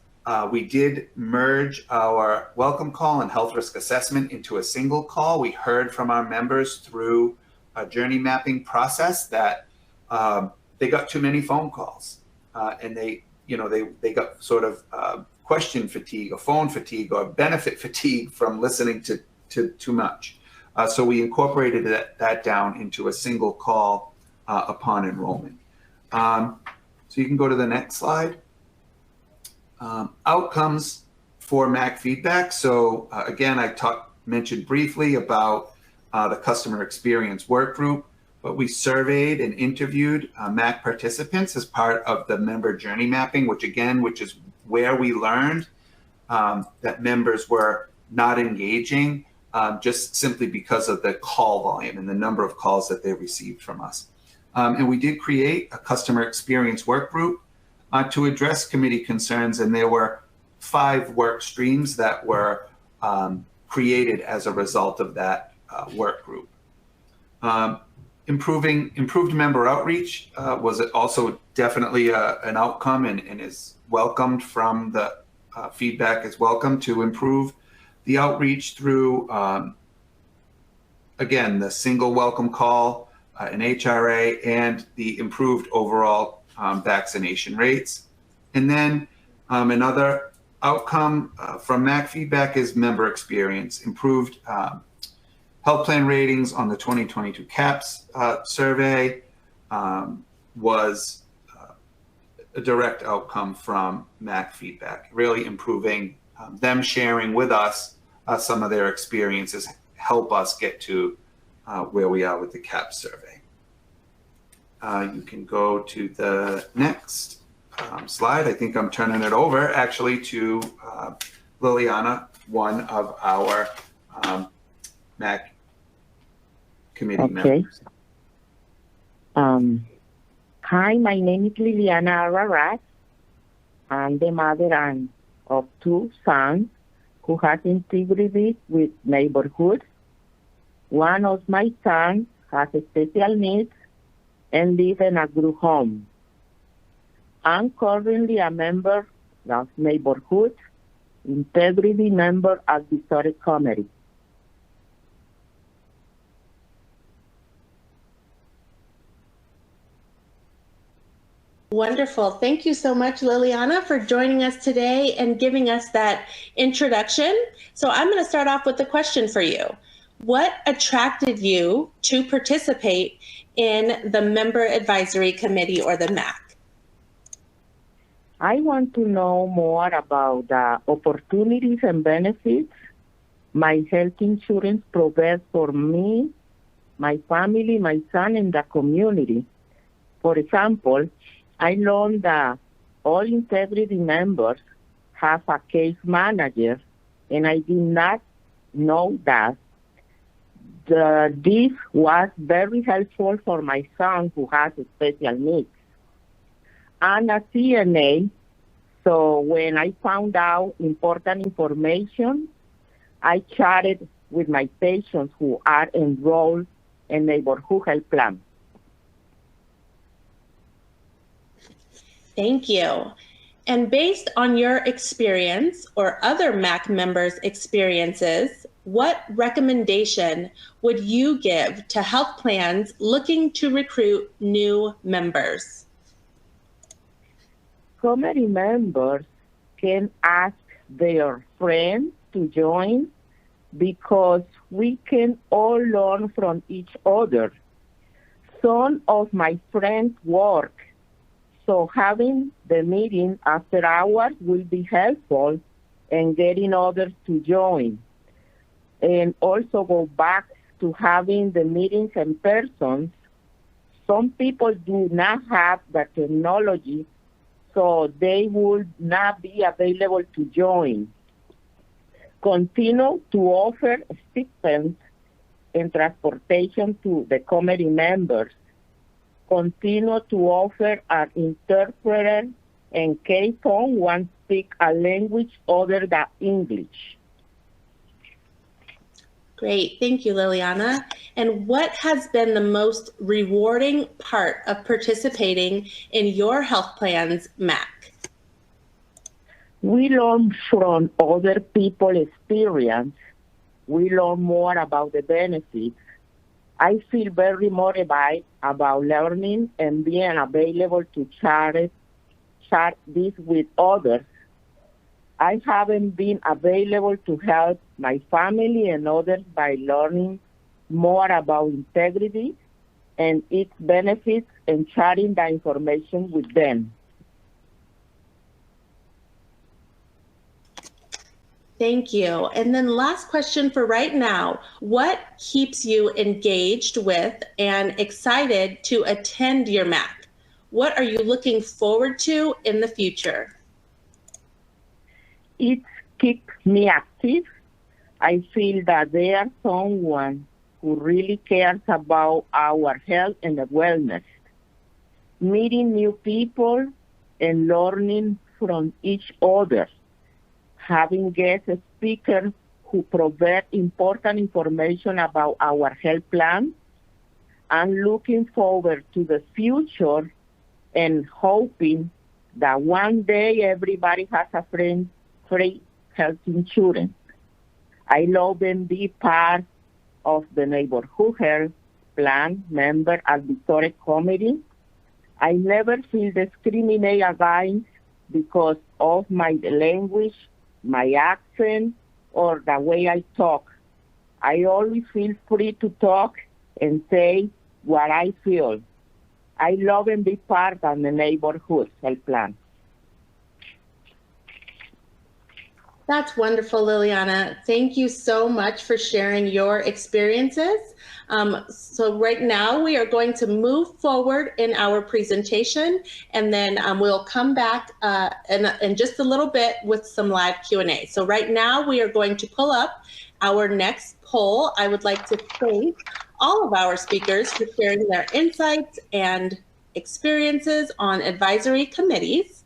S4: We did merge our welcome call and health risk assessment into a single call. We heard from our members through a journey mapping process that they got too many phone calls, and they got sort of question fatigue or phone fatigue or benefit fatigue from listening to too much. So we incorporated that down into a single call upon enrollment. So you can go to the next slide. Outcomes for MAC feedback. So again, I mentioned briefly about the customer experience work group, but we surveyed and interviewed MAC participants as part of the member journey mapping, which is where we learned that members were not engaging just simply because of the call volume and the number of calls that they received from us. And we did create a customer experience work group to address committee concerns, and there were 5 work streams that were created as a result of that work group. Improved member outreach was also definitely an outcome and is welcomed from the feedback is welcome to improve the outreach through, again, the single welcome call, an HRA, and the improved overall vaccination rates. And then another outcome from MAC feedback is member experience. Improved health plan ratings on the 2022 CAPS survey was a direct outcome from MAC feedback, really improving them sharing with us some of their experiences help us get to where we are with the CAPS survey. You can go to the next slide. I think I'm turning it over actually to Liliana, one of our MAC committee members.
S5: Hi, my name is Liliana Ararat. I'm the mother of 2 sons who has integrity with neighborhood. One of my sons has special needs and live in a group home. I'm currently a member of neighborhood, integrity member at the historic committee.
S1: Wonderful. Thank you so much, Liliana, for joining us today and giving us that introduction. So I'm going to start off with a question for you. What attracted you to participate in the Member Advisory Committee, or the MAC?
S5: I want to know more about the opportunities and benefits my health insurance provides for me, my family, my son, and the community. For example, I learned that all integrity members have a case manager, and I did not know that. This was very helpful for my son who has special needs. I'm a CNA, so when I found out important information, I chatted with my patients who are enrolled in neighborhood health plan.
S1: Thank you. And based on your experience or other MAC members' experiences, what recommendation would you give to health plans looking to recruit new members?
S5: committee members can ask their friends to join because we can all learn from each other. Some of my friends work, so having the meeting after hours will be helpful in getting others to join. And also go back to having the meetings in person. Some people do not have the technology, so they would not be available to join. Continue to offer stipends and transportation to the committee members. Continue to offer an interpreter in case someone speaks a language other than English.
S1: Great, thank you, Liliana. And what has been the most rewarding part of participating in your health plan's MAC?
S5: We learn from other people's experience. We learn more about the benefits. I feel very motivated about learning and being available to share this with others. I haven't been available to help my family and others by learning more about integrity and its benefits and sharing the information with them.
S1: Thank you. And then last question for right now, what keeps you engaged with and excited to attend your MAC? What are you looking forward to in the future?
S5: It keeps me active. I feel that there's someone who really cares about our health and wellness. Meeting new people and learning from each other. Having guest speakers who provide important information about our health plan. I'm looking forward to the future and hoping that one day everybody has a free health insurance. I love and be part of the neighborhood health plan member advisory committee. I never feel discriminated against because of my language, my accent, or the way I talk. I always feel free to talk and say what I feel. I love and be part of the neighborhood health plan.
S1: That's wonderful, Liliana. Thank you so much for sharing your experiences. So right now we are going to move forward in our presentation, and then we'll come back in just a little bit with some live Q&A. So right now we are going to pull up our next poll. I would like to thank all of our speakers for sharing their insights and experiences on advisory committees.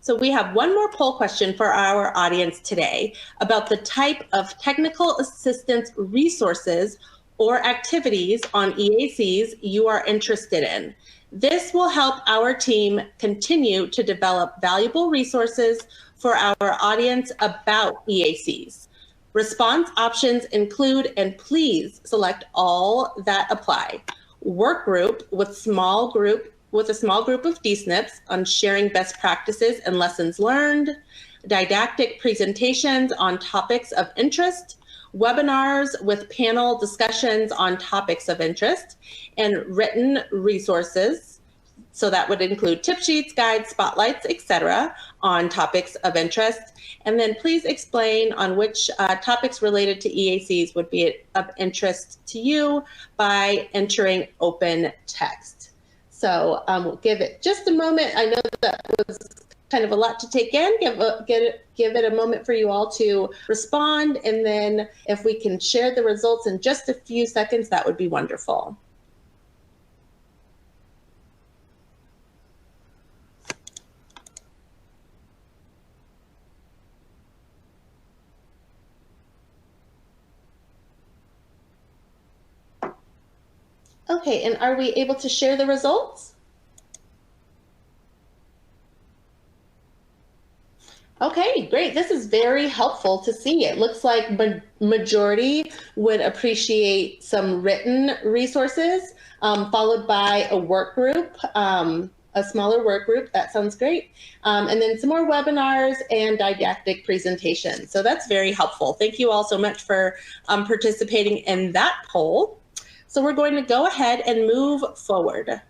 S1: So we have one more poll question for our audience today about the type of technical assistance resources or activities on EACs you are interested in. This will help our team continue to develop valuable resources for our audience about EACs. Response options include, and please select all that apply. Work group with a small group of DSNPs on sharing best practices and lessons learned, didactic presentations on topics of interest, webinars with panel discussions on topics of interest, and written resources. So that would include tip sheets, guides, spotlights, etc. on topics of interest. And then please explain on which topics related to EACs would be of interest to you by entering open text. So we'll give it just a moment. I know that was kind of a lot to take in. Give it a moment for you all to respond. And then if we can share the results in just a few seconds, that would be wonderful. Okay, and are we able to share the results? Okay, great. This is very helpful to see. It looks like majority would appreciate some written resources, followed by a work group, a a smaller work group. That sounds great. And then some more webinars and didactic presentations. So that's very helpful. Thank you all so much for participating in that poll. So we're going to go ahead and move forward.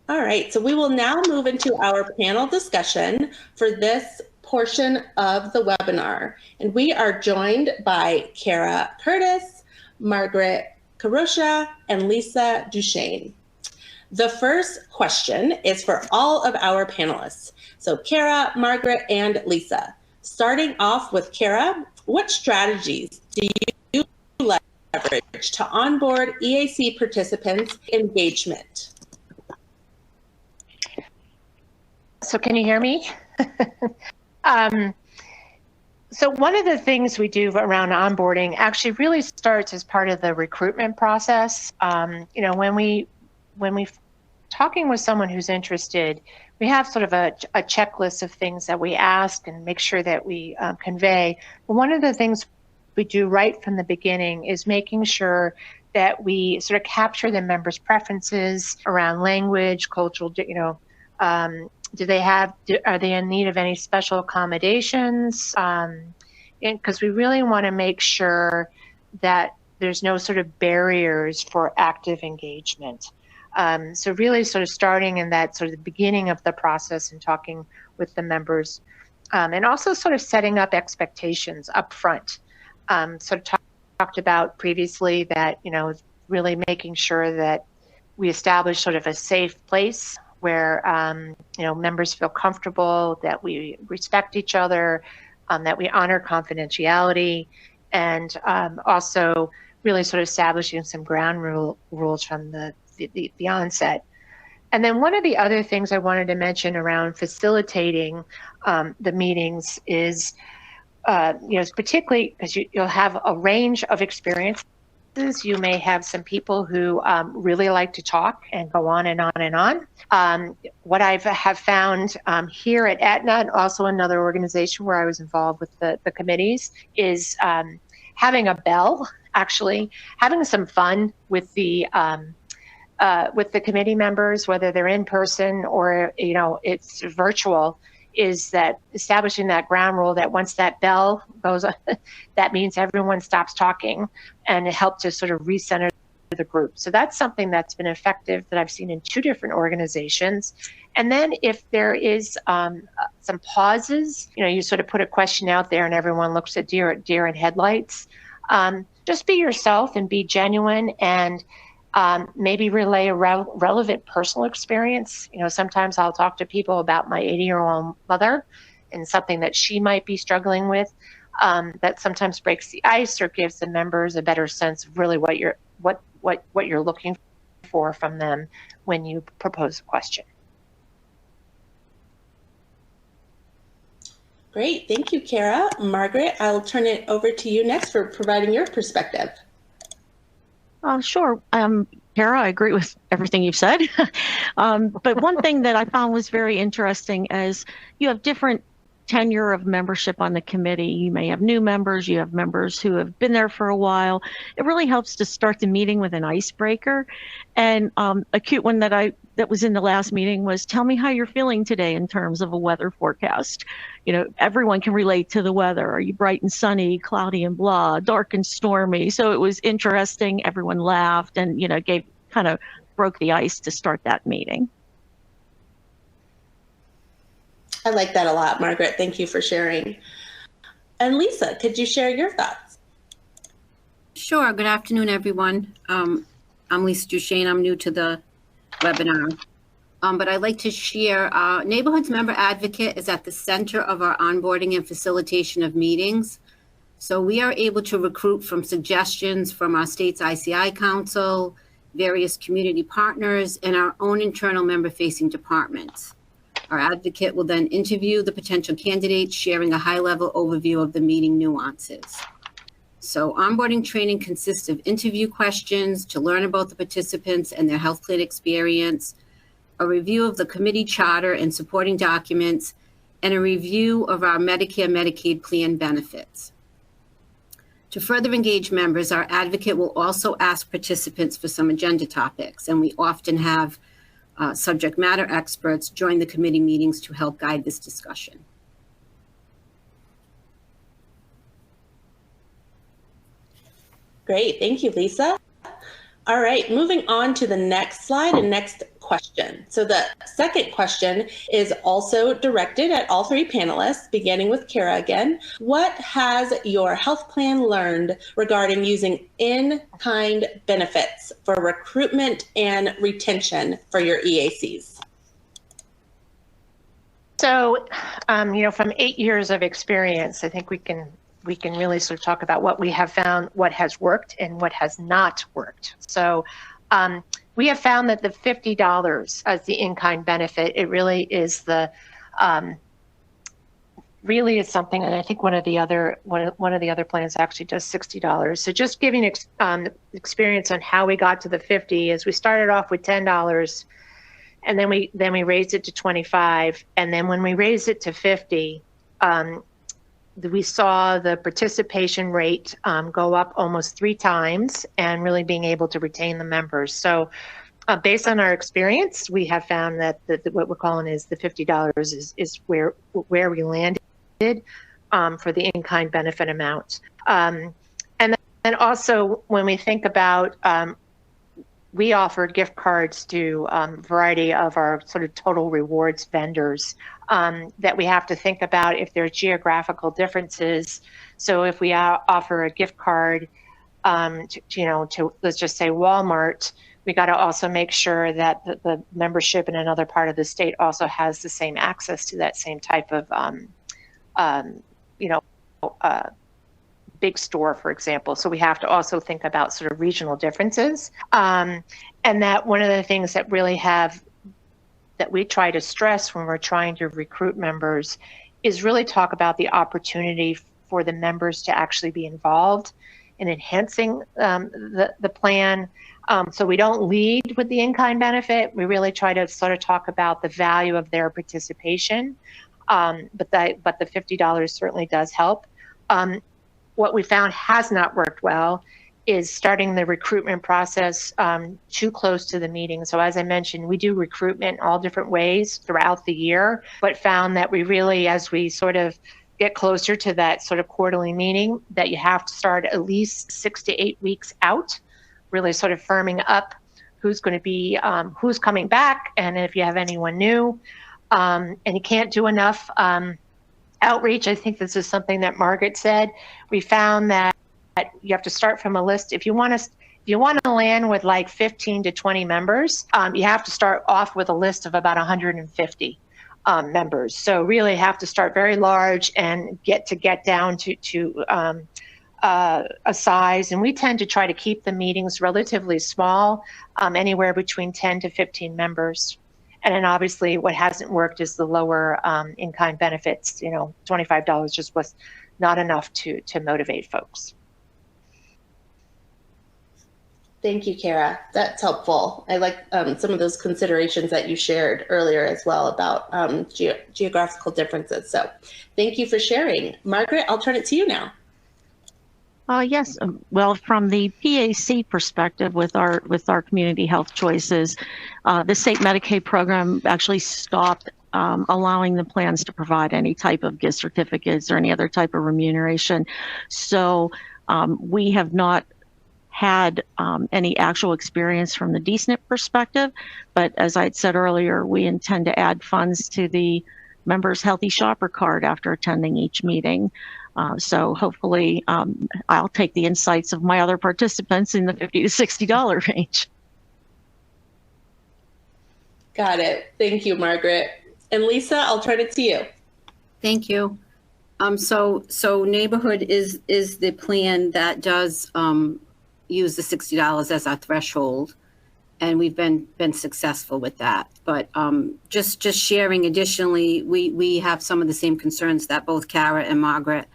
S1: All right, so we will now move into our panel discussion for this portion of the webinar. And we are joined by Kara Curtis, Margaret Karosha, and Lisa Duchesne. The first question is for all of our panelists. So Kara, Margaret, and Lisa. Starting off with Kara, what strategies do you leverage to onboard EAC participants' engagement?
S2: So can you hear me? So one of the things we do around onboarding actually really starts as part of the recruitment process. You know, when we talking with someone who's interested, we have sort of a checklist of things that we ask and make sure that we convey. But one of the things we do right from the beginning is making sure that we sort of capture the members' preferences around language, cultural, you know, are they in need of any special accommodations? Because we really want to make sure that there's no sort of barriers for active engagement. So really sort of starting in that sort of the beginning of the process and talking with the members, and also sort of setting up expectations up front. Sort of talked about previously that, you know, really making sure that we establish sort of a safe place where, you know, members feel comfortable, that we respect each other, that we honor confidentiality, and also really sort of establishing some ground rules from the onset. And then one of the other things I wanted to mention around facilitating the meetings is, you know, particularly because you'll have a range of experiences. You may have some people who really like to talk and go on and on and on. What I have found here at Aetna, and also another organization where I was involved with the committees, is having a bell, actually having some fun with the committee members, whether they're in person or, you know, it's virtual, is that establishing that ground rule that once that bell goes, that means everyone stops talking, and it helped to sort of recenter the group. So that's something that's been effective that I've seen in 2 different organizations. And then if there is some pauses, you know, you sort of put a question out there and everyone looks at deer in headlights. Just be yourself and be genuine, and maybe relay a relevant personal experience. You know, sometimes I'll talk to people about my 80-year-old mother and something that she might be struggling with, that sometimes breaks the ice or gives the members a better sense of really what you're looking for from them when you propose a question.
S1: Great, thank you, Kara. Margaret, I'll turn it over to you next for providing your perspective.
S3: Sure. Kara, I agree with everything you've said. But one thing that I found was very interesting is you have different tenure of membership on the committee. You may have new members, you have members who have been there for a while. It really helps to start the meeting with an icebreaker. And a cute one that was in the last meeting was, tell me how you're feeling today in terms of a weather forecast. You know, everyone can relate to the weather. Are you bright and sunny, cloudy and blah, dark and stormy? So it was interesting. Everyone laughed and, you know, kind of broke the ice to start that meeting.
S1: I like that a lot, Margaret. Thank you for sharing. And Lisa, could you share your thoughts?
S6: Sure. Good afternoon, everyone. I'm Lisa Duchesne. I'm new to the webinar. But I'd like to share, Neighborhoods Member Advocate is at the center of our onboarding and facilitation of meetings. So we are able to recruit from suggestions from our state's ICI Council, various community partners, and our own internal member-facing departments. Our advocate will then interview the potential candidates, sharing a high-level overview of the meeting nuances. So onboarding training consists of interview questions to learn about the participants and their health plan experience, a review of the committee charter and supporting documents, and a review of our Medicare Medicaid plan benefits. To further engage members, our advocate will also ask participants for some agenda topics, and we often have subject matter experts join the committee meetings to help guide this discussion.
S1: Great, thank you, Lisa. All right, moving on to the next slide and next question. So the second question is also directed at all three panelists, beginning with Kara again. What has your health plan learned regarding using in-kind benefits for recruitment and retention for your EACs?
S2: So, from 8 years of experience, I think we can really sort of talk about what we have found, what has worked and what has not worked. So we have found that the $50 as the in-kind benefit, it really is really is something, and I think one of the other plans actually does $60. So just giving experience on how we got to the 50 is we started off with $10, and then we raised it to 25, and then when we raised it to 50, we saw the participation rate go up almost 3 times, and really being able to retain the members. So based on our experience, we have found that what we're calling is the $50 is where we landed for the in-kind benefit amount. And then also when we think about, we offered gift cards to a variety of our sort of total rewards vendors that we have to think about if there are geographical differences. So if we offer a gift card to let's just say Walmart, we got to also make sure that the membership in another part of the state also has the same access to that same type of big store, for example. So we have to also think about sort of regional differences. And that one of the things that really that we try to stress when we're trying to recruit members is really talk about the opportunity for the members to actually be involved in enhancing the plan. So we don't lead with the in-kind benefit. We really try to sort of talk about the value of their participation. But the $50 certainly does help. What we found has not worked well is starting the recruitment process too close to the meeting. So as I mentioned, we do recruitment all different ways throughout the year, but found that we really, as we sort of get closer to that sort of quarterly meeting, that you have to start at least 6 to 8 weeks out, really sort of firming up who's going to be, who's coming back, and if you have anyone new. And you can't do enough outreach. I think this is something that Margaret said. We found that you have to start from a list. If you want to land with like 15 to 20 members, you have to start off with a list of about 150 members. So really have to start very large and get down to a size. And we tend to try to keep the meetings relatively small, anywhere between 10 to 15 members. And then obviously what hasn't worked is the lower in-kind benefits. $25 just was not enough to motivate folks.
S1: Thank you, Kara. That's helpful. I like some of those considerations that you shared earlier as well about geographical differences. So thank you for sharing. Margaret, I'll turn it to you now.
S3: Yes. Well, from the PAC perspective, with our community health choices, the state Medicaid program actually stopped allowing the plans to provide any type of gift certificates or any other type of remuneration. So we have not had any actual experience from the DSNP perspective, but as I had said earlier, we intend to add funds to the members' Healthy Shopper card after attending each meeting. So hopefully I'll take the insights of my other participants in the $50 to $60 range.
S1: Got it. Thank you, Margaret. And Lisa, I'll turn it to you.
S6: Thank you. So Neighborhood is the plan that does use the $60 as our threshold, and we've been successful with that. But just sharing additionally, we have some of the same concerns that both Kara and Margaret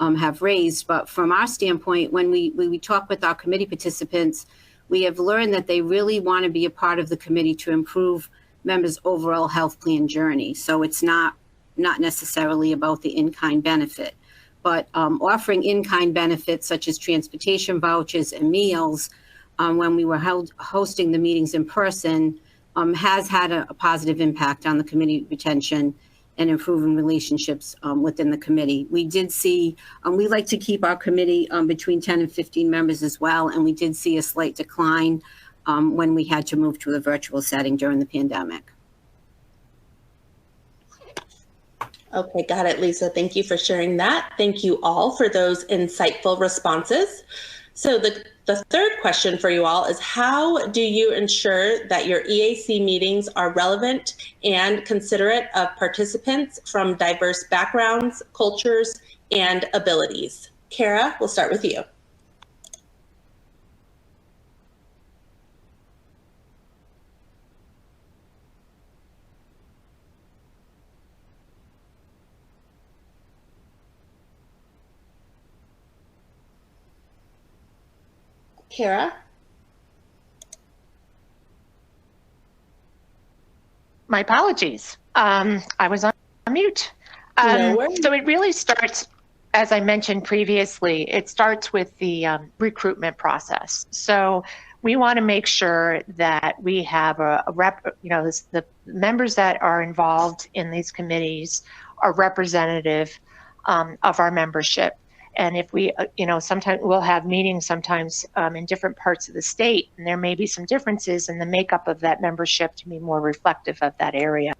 S6: have raised. But from our standpoint, when we talk with our committee participants, we have learned that they really want to be a part of the committee to improve members' overall health plan journey. So it's not necessarily about the in-kind benefit. but offering in-kind benefits such as transportation vouchers and meals when we were hosting the meetings in person has had a positive impact on the committee retention and improving relationships within the committee. We did see, we like to keep our committee between 10 and 15 members as well, and we did see a slight decline when we had to move to a virtual setting during the pandemic.
S1: Okay, got it, Lisa. Thank you for sharing that. Thank you all for those insightful responses. So the third question for you all is, how do you ensure that your EAC meetings are relevant and considerate of participants from diverse backgrounds, cultures, and abilities? Kara, we'll start with you. Kara?
S2: My apologies. I was on mute.
S1: No worries.
S2: So it really starts, as I mentioned previously, it starts with the recruitment process. So we want to make sure that we have the members that are involved in these committees are representative of our membership. And if we, sometimes we'll have meetings sometimes in different parts of the state, and there may be some differences in the makeup of that membership to be more reflective of that area.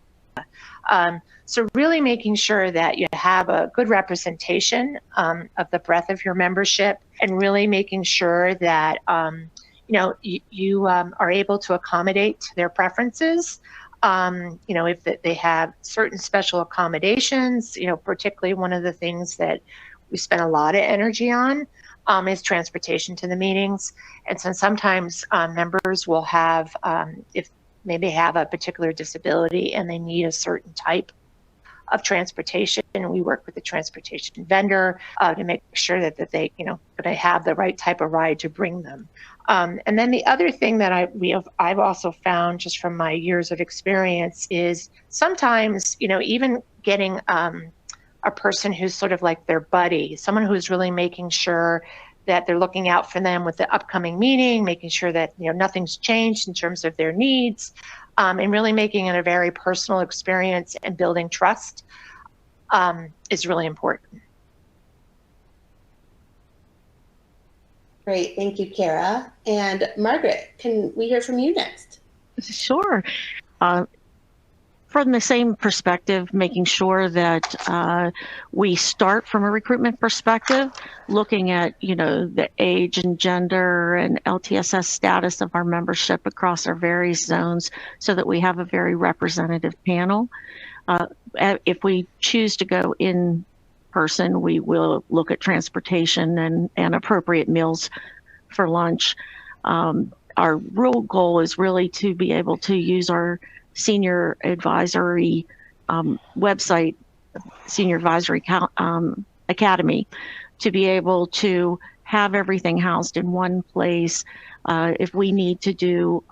S2: So really making sure that you have a good representation of the breadth of your membership, and really making sure that, you are able to accommodate their preferences. If they have certain special accommodations, particularly one of the things that we spend a lot of energy on is transportation to the meetings. And so sometimes members will have, if maybe have a particular disability and they need a certain type of transportation, and we work with the transportation vendor to make sure that they, they have the right type of ride to bring them. And then the other thing that I've also found just from my years of experience is sometimes, even getting a person who's sort of like their buddy, someone who's really making sure that they're looking out for them with the upcoming meeting, making sure that nothing's changed in terms of their needs, and really making it a very personal experience and building trust is really important.
S1: Great, thank you, Kara. And Margaret, can we hear from you next?
S3: Sure. From the same perspective, making sure that we start from a recruitment perspective, looking at, the age and gender and LTSS status of our membership across our various zones so that we have a very representative panel. If we choose to go in person, we will look at transportation and appropriate meals for lunch. Our real goal is really to be able to use our senior advisory website, Senior Advisory Academy, to be able to have everything housed in one place. If we need to do,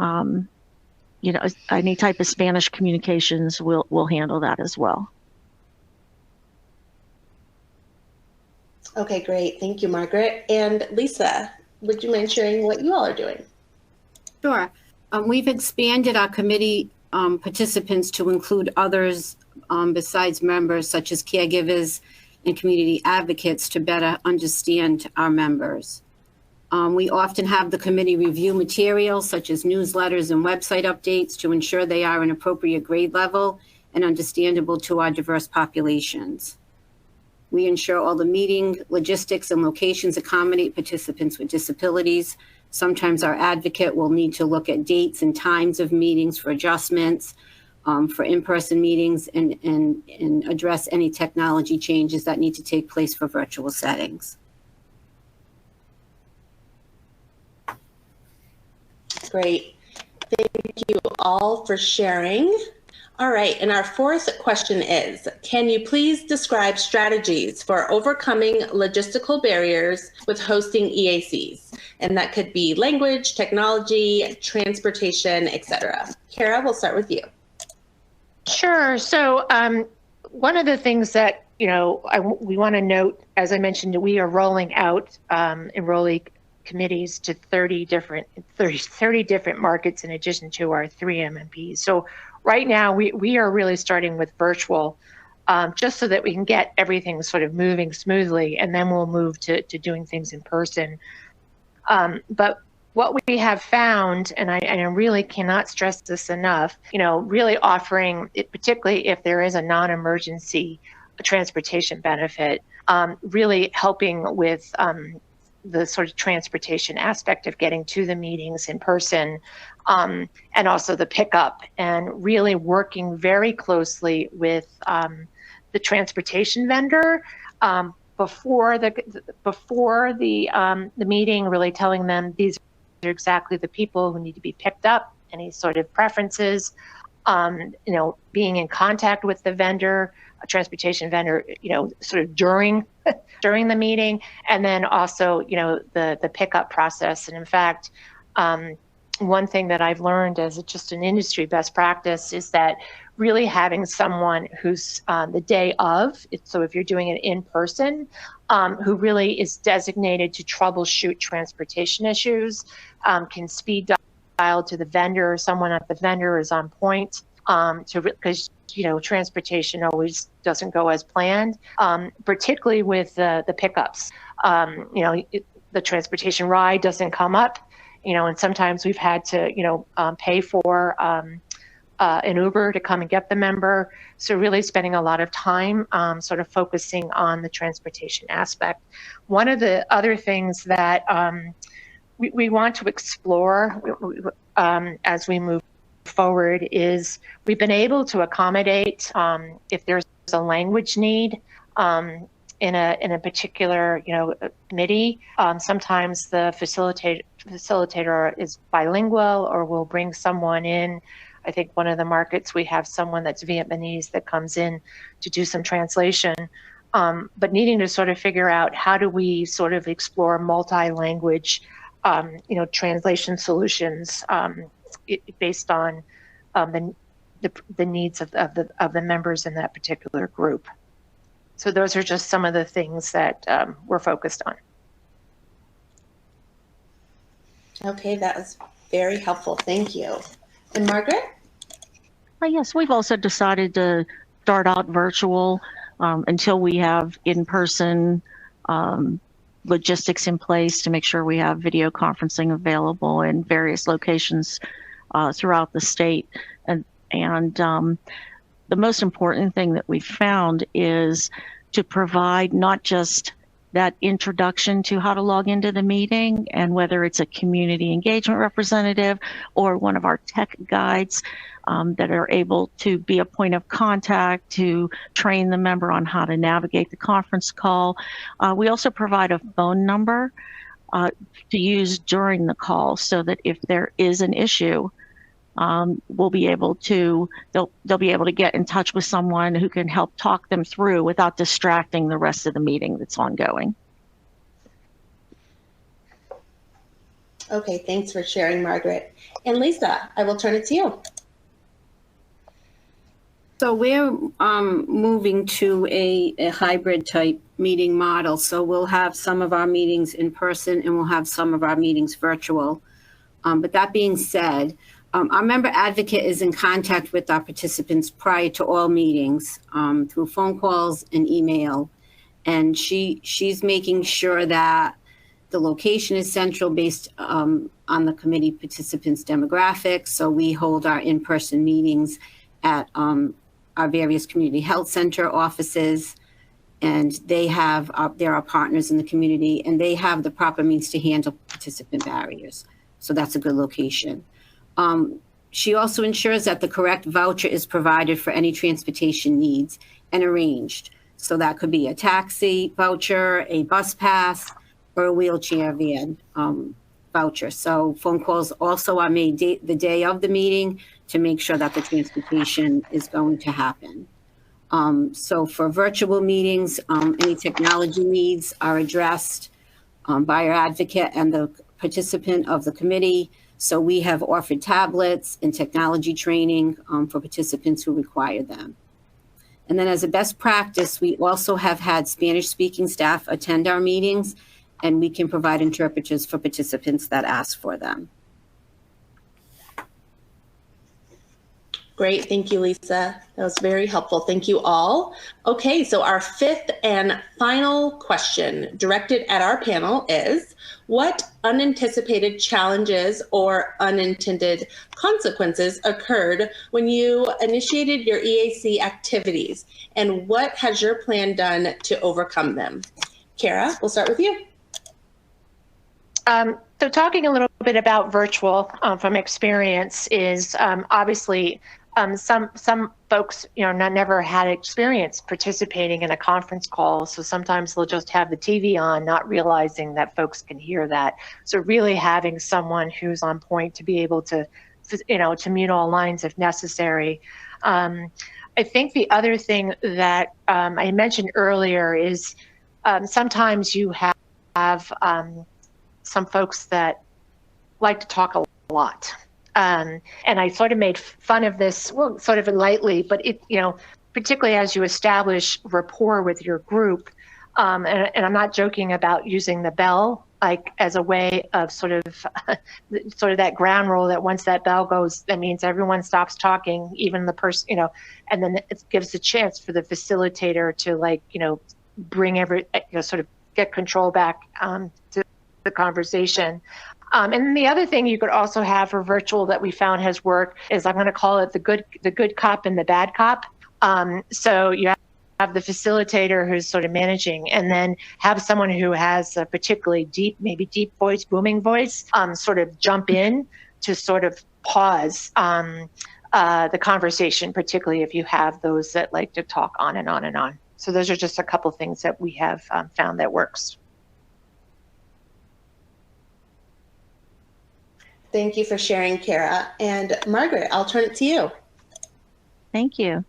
S3: any type of Spanish communications, we'll handle that as well.
S1: Okay, great. Thank you, Margaret. And Lisa, would you mind sharing what you all are doing?
S6: Sure. We've expanded our committee participants to include others besides members, such as caregivers and community advocates, to better understand our members. We often have the committee review materials such as newsletters and website updates to ensure they are an appropriate grade level and understandable to our diverse populations. We ensure all the meeting logistics and locations accommodate participants with disabilities. Sometimes our advocate will need to look at dates and times of meetings for adjustments, for in-person meetings, and address any technology changes that need to take place for virtual settings.
S1: Great. Thank you all for sharing. All right, and our fourth question is, can you please describe strategies for overcoming logistical barriers with hosting EACs? And that could be language, technology, transportation, etc. Kara, we'll start with you.
S2: Sure. So one of the things that we want to note, as I mentioned, we are rolling out Enrollee committees to 30 different markets in addition to our 3 MMPs. So right now we are really starting with virtual, just so that we can get everything sort of moving smoothly, and then we'll move to doing things in person. But what we have found, and I really cannot stress this enough, really offering it, particularly if there is a non-emergency transportation benefit, really helping with the sort of transportation aspect of getting to the meetings in person, and also the pickup, and really working very closely with the transportation vendor before the meeting, really telling them these are exactly the people who need to be picked up, any sort of preferences, being in contact with the vendor, a transportation vendor, sort of during the meeting, and then also, the pickup process. And in fact, one thing that I've learned as just an industry best practice is that really having someone who's the day of, so if you're doing it in person, who really is designated to troubleshoot transportation issues, can speed dial to the vendor, or someone at the vendor is on point, because transportation always doesn't go as planned, particularly with the pickups. The transportation ride doesn't come up, and sometimes we've had to, pay for an Uber to come and get the member. So really spending a lot of time sort of focusing on the transportation aspect. One of the other things that we want to explore as we move forward is we've been able to accommodate if there's a language need in a particular committee. Sometimes the facilitator is bilingual, or will bring someone in. I think one of the markets we have someone that's Vietnamese that comes in to do some translation, but needing to sort of figure out how do we sort of explore multi-language translation solutions based on the needs of the members in that particular group. So those are just some of the things that we're focused on.
S1: Okay, that was very helpful. Thank you. And Margaret?
S3: Yes, we've also decided to start out virtual until we have in-person logistics in place to make sure we have video conferencing available in various locations throughout the state. And the most important thing that we found is to provide not just that introduction to how to log into the meeting, and whether it's a community engagement representative or one of our tech guides that are able to be a point of contact to train the member on how to navigate the conference call. We also provide a phone number to use during the call, so that if there is an issue, they'll be able to get in touch with someone who can help talk them through without distracting the rest of the meeting that's ongoing.
S1: Okay, thanks for sharing, Margaret. And Lisa, I will turn it to you.
S6: So we're moving to a hybrid type meeting model. So we'll have some of our meetings in person, and we'll have some of our meetings virtual. But that being said, our member advocate is in contact with our participants prior to all meetings through phone calls and email. And she's making sure that the location is central based on the committee participants' demographics. So we hold our in-person meetings at our various community health center offices, and they have they're our partners in the community, and they have the proper means to handle participant barriers. So that's a good location. She also ensures that the correct voucher is provided for any transportation needs and arranged. So that could be a taxi voucher, a bus pass, or a wheelchair van voucher. So phone calls also are made the day of the meeting to make sure that the transportation is going to happen. So for virtual meetings, any technology needs are addressed by our advocate and the participant of the committee. So we have offered tablets and technology training for participants who require them. And then as a best practice, we also have had Spanish-speaking staff attend our meetings, and we can provide interpreters for participants that ask for them.
S1: Great, thank you, Lisa. That was very helpful. Thank you all. Okay, so our fifth and final question directed at our panel is, what unanticipated challenges or unintended consequences occurred when you initiated your EAC activities, and what has your plan done to overcome them? Kara, we'll start with you.
S2: So talking a little bit about virtual from experience is obviously some folks, never had experience participating in a conference call. So sometimes they'll just have the TV on, not realizing that folks can hear that. So really having someone who's on point to be able to, to mute all lines if necessary. I think the other thing that I mentioned earlier is sometimes you have some folks that like to talk a lot. And I sort of made fun of this, well, sort of lightly, but it, particularly as you establish rapport with your group, and I'm not joking about using the bell, like as a way of sort of that ground rule that once that bell goes, that means everyone stops talking, even the person, and then it gives a chance for the facilitator to bring sort of get control back to the conversation. And then the other thing you could also have for virtual that we found has worked is, I'm going to call it the good cop and the bad cop. So you have the facilitator who's sort of managing, and then have someone who has a particularly maybe deep voice, booming voice, sort of jump in to sort of pause the conversation, particularly if you have those that like to talk on and on and on. So those are just a couple things that we have found that works.
S1: Thank you for sharing, Kara. And Margaret, I'll turn it to you.
S3: Thank you.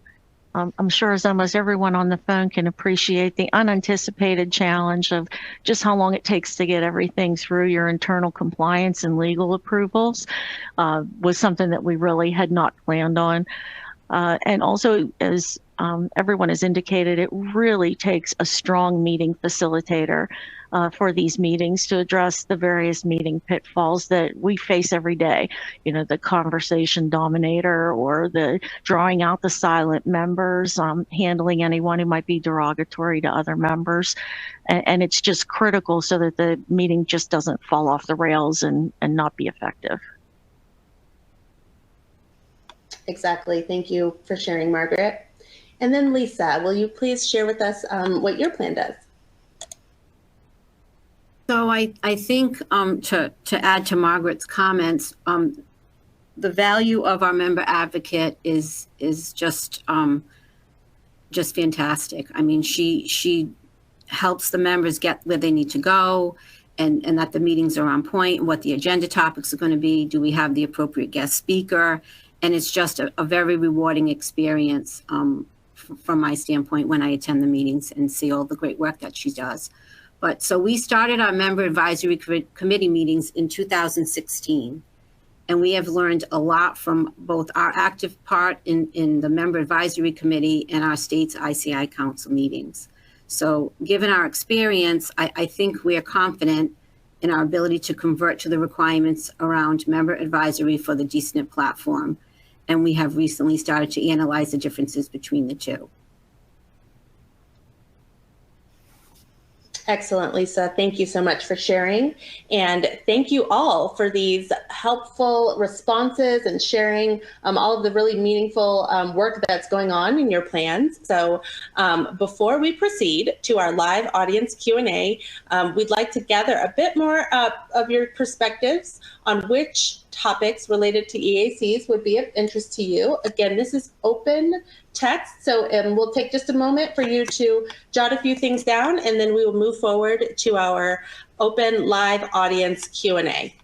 S3: I'm sure as almost everyone on the phone can appreciate, the unanticipated challenge of just how long it takes to get everything through your internal compliance and legal approvals was something that we really had not planned on. And also, as everyone has indicated, it really takes a strong meeting facilitator for these meetings to address the various meeting pitfalls that we face every day. The conversation dominator, or the drawing out the silent members, handling anyone who might be derogatory to other members. And it's just critical so that the meeting just doesn't fall off the rails and not be effective.
S1: Exactly. Thank you for sharing, Margaret. And then Lisa, will you please share with us what your plan does?
S6: So I think to add to Margaret's comments, the value of our member advocate is just fantastic. I mean, she helps the members get where they need to go, and that the meetings are on point, what the agenda topics are going to be, do we have the appropriate guest speaker, and it's just a very rewarding experience from my standpoint when I attend the meetings and see all the great work that she does. But so we started our member advisory committee meetings in 2016, and we have learned a lot from both our active part in the member advisory committee and our state's ICI council meetings. So given our experience, I think we are confident in our ability to convert to the requirements around member advisory for the DSNP platform. And we have recently started to analyze the differences between the two.
S1: Excellent, Lisa. Thank you so much for sharing. And thank you all for these helpful responses and sharing all of the really meaningful work that's going on in your plans. So before we proceed to our live audience Q&A, we'd like to gather a bit more of your perspectives on which topics related to EACs would be of interest to you. Again, this is open text, so we'll take just a moment for you to jot a few things down, and then we will move forward to our open live audience Q&A.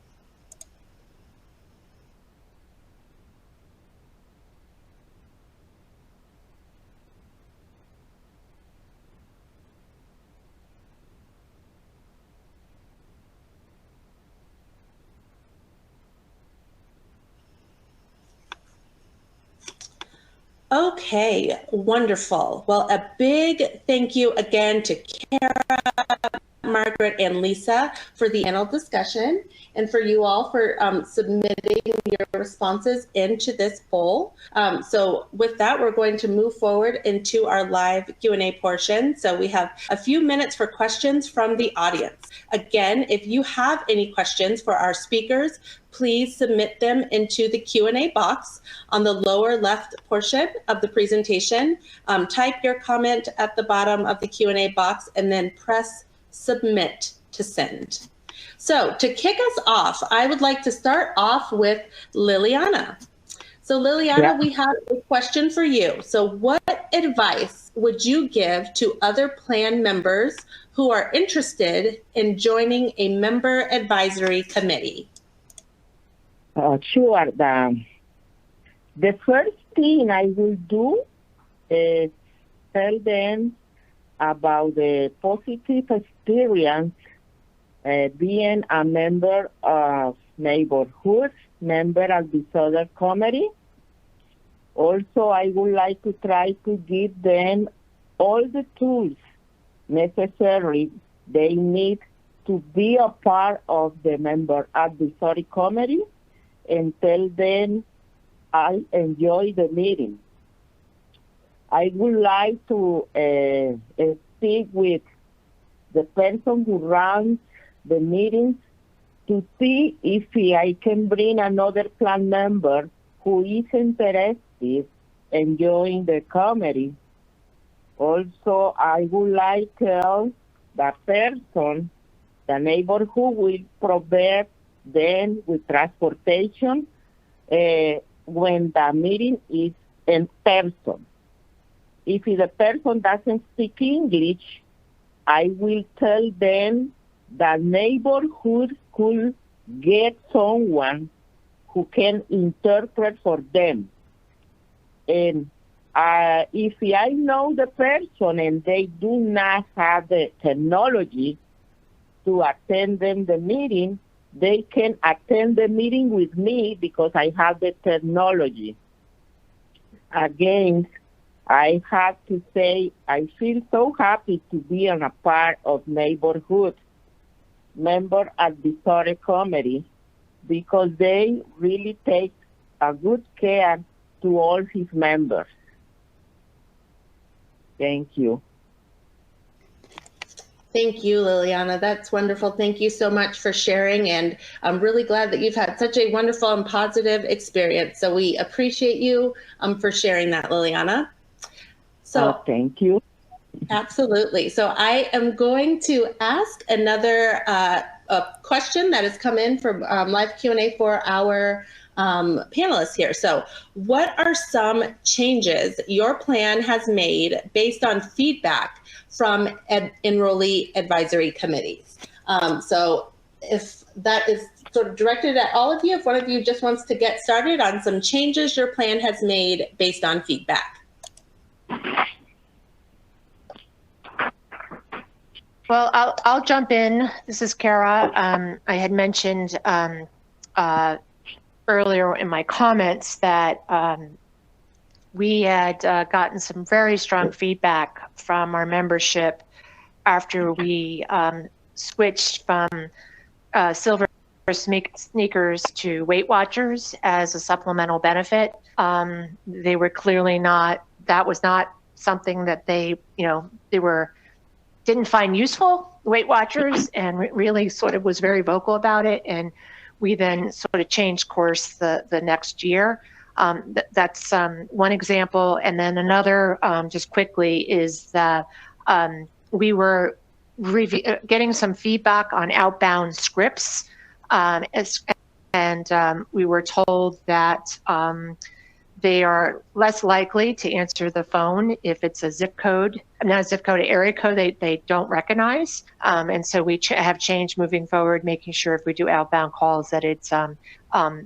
S1: Okay, wonderful. Well, a big thank you again to Kara, Margaret, and Lisa for the panel discussion, and for you all for submitting your responses into this poll. So with that, we're going to move forward into our live Q&A portion. So we have a few minutes for questions from the audience. Again, if you have any questions for our speakers, please submit them into the Q&A box on the lower left portion of the presentation. Type your comment at the bottom of the Q&A box and then press submit to send. So to kick us off, I would like to start off with Liliana. So Liliana, we have a question for you. So what advice would you give to other plan members who are interested in joining a member advisory committee?
S5: Sure. The first thing I will do is tell them about the positive experience being a member of neighborhood, member of this other committee. Also, I would like to try to give them all the tools necessary they need to be a part of the member advisory committee, and tell them I enjoy the meeting. I would like to speak with the person who runs the meetings to see if I can bring another plan member who is interested in joining the committee. Also, I would like to tell the person, the neighbor who will provide them with transportation when the meeting is in person. If the person doesn't speak English, I will tell them the neighborhood could get someone who can interpret for them. And if I know the person and they do not have the technology to attend the meeting, they can attend the meeting with me because I have the technology. Again, I have to say I feel so happy to be on a part of neighborhood member advisory committee because they really take a good care to all his members. Thank you.
S1: Thank you, Liliana. That's wonderful. Thank you so much for sharing. And I'm really glad that you've had such a wonderful and positive experience. So we appreciate you for sharing that, Liliana. So
S5: thank you.
S1: Absolutely. So I am going to ask another question that has come in from live Q&A for our panelists here. So what are some changes your plan has made based on feedback from enrollee advisory committees? So if that is sort of directed at all of you, if one of you just wants to get started on some changes your plan has made based on feedback.
S2: Well, I'll jump in. This is Kara. I had mentioned earlier in my comments that we had gotten some very strong feedback from our membership after we switched from silver sneakers to Weight Watchers as a supplemental benefit. They were clearly not, that was not something that they didn't find useful, Weight Watchers, and really sort of was very vocal about it. And we then sort of changed course the next year. That's one example. And then another, just quickly, is that we were getting some feedback on outbound scripts. And we were told that they are less likely to answer the phone if it's a zip code, not a zip code, an area code they don't recognize. And so we have changed moving forward, making sure if we do outbound calls that it's an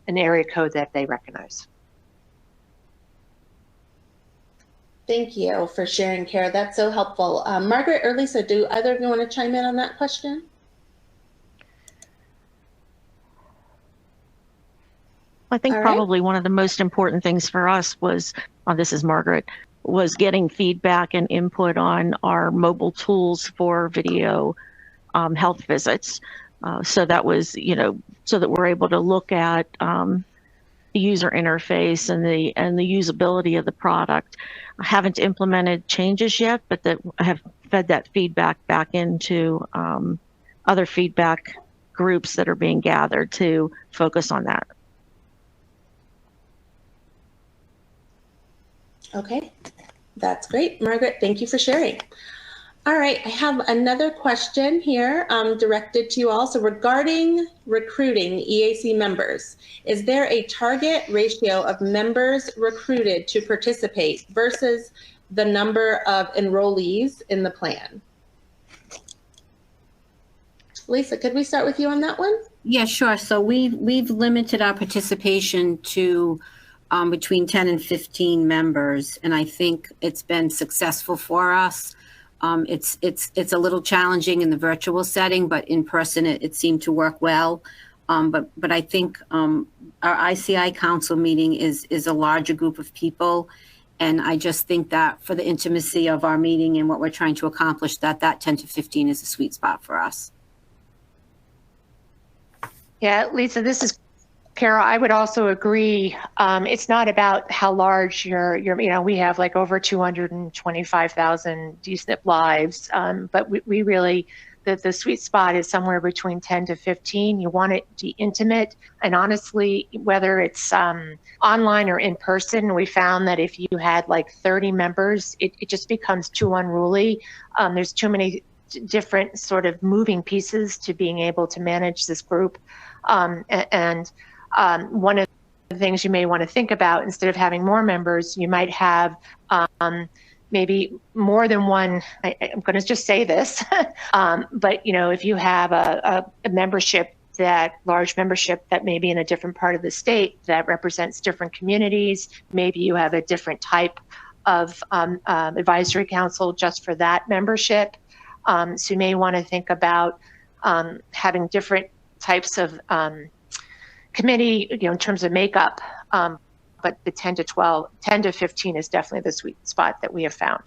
S2: area code that they recognize.
S1: Thank you for sharing, Kara. That's so helpful. Margaret or Lisa, do either of you want to chime in on that question?
S3: I think
S1: All right.
S3: probably one of the most important things for us was, this is Margaret, was getting feedback and input on our mobile tools for video health visits. So that was, so that we're able to look at the user interface and the usability of the product. I haven't implemented changes yet, but that I have fed that feedback back into other feedback groups that are being gathered to focus on that.
S1: Okay, that's great. Margaret, thank you for sharing. All right, I have another question here directed to you all. So regarding recruiting EAC members, is there a target ratio of members recruited to participate versus the number of enrollees in the plan? Lisa, could we start with you on that one?
S6: Yeah, sure. So we've limited our participation to between 10 and 15 members, and I think it's been successful for us. It's a little challenging in the virtual setting, but in person it seemed to work well. But I think our ICI council meeting is a larger group of people, and I just think that for the intimacy of our meeting and what we're trying to accomplish, that 10 to 15 is a sweet spot for us.
S2: Yeah, Lisa, this is Carol. I would also agree. It's not about how large your we have like over 225,000 DSNP lives, but we really, the sweet spot is somewhere between 10 to 15. You want it to be intimate, and honestly, whether it's online or in person, we found that if you had like 30 members, it just becomes too unruly. There's too many different sort of moving pieces to being able to manage this group. One of the things you may want to think about, instead of having more members, you might have maybe more than one. I'm going to just say this, but if you have a membership, that large membership that may be in a different part of the state that represents different communities, maybe you have a different type of advisory council just for that membership. So you may want to think about having different types of committee, in terms of makeup, but the 10 to 15 is definitely the sweet spot that we have found.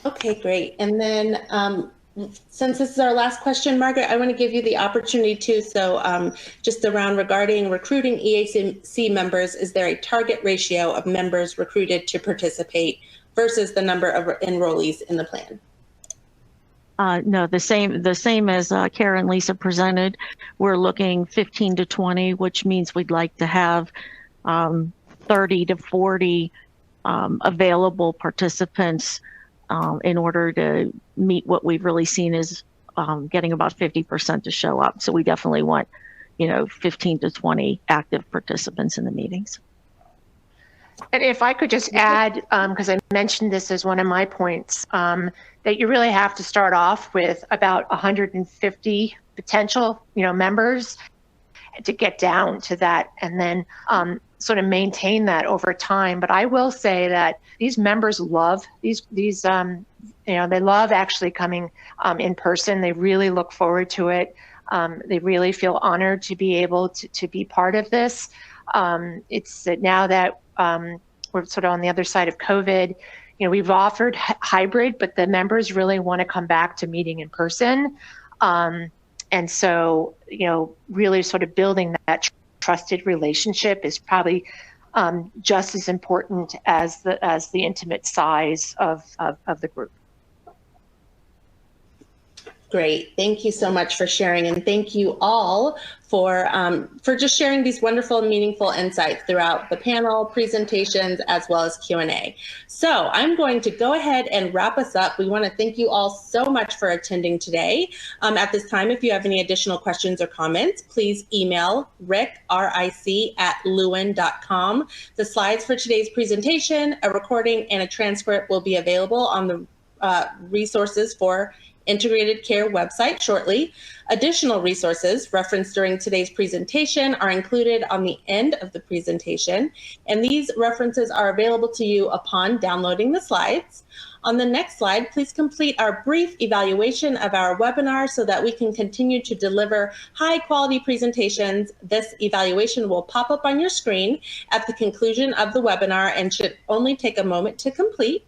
S1: Okay, great. And then since this is our last question, Margaret, I want to give you the opportunity too. So just around regarding recruiting EAC members, is there a target ratio of members recruited to participate versus the number of enrollees in the plan?
S3: No, the same as Kara and Lisa presented. We're looking 15 to 20, which means we'd like to have 30 to 40 available participants in order to meet what we've really seen is getting about 50% to show up. So we definitely want, 15 to 20 active participants in the meetings.
S2: And if I could just add, because I mentioned this as one of my points, that you really have to start off with about 150 potential, members to get down to that, and then sort of maintain that over time. But I will say that these members love these they love actually coming in person. They really look forward to it. They really feel honored to be able to be part of this. It's now that we're sort of on the other side of COVID, we've offered hybrid, but the members really want to come back to meeting in person. And so, really sort of building that trusted relationship is probably just as important as the intimate size of the group.
S1: Great. Thank you so much for sharing, and thank you all for just sharing these wonderful and meaningful insights throughout the panel, presentations, as well as Q&A. So I'm going to go ahead and wrap us up. We want to thank you all so much for attending today. At this time, if you have any additional questions or comments, please email Rick, R-I-C, @lewin.com. The slides for today's presentation, a recording, and a transcript will be available on the resources for integrated care website shortly. Additional resources referenced during today's presentation are included on the end of the presentation, and these references are available to you upon downloading the slides. On the next slide, please complete our brief evaluation of our webinar so that we can continue to deliver high-quality presentations. This evaluation will pop up on your screen at the conclusion of the webinar and should only take a moment to complete.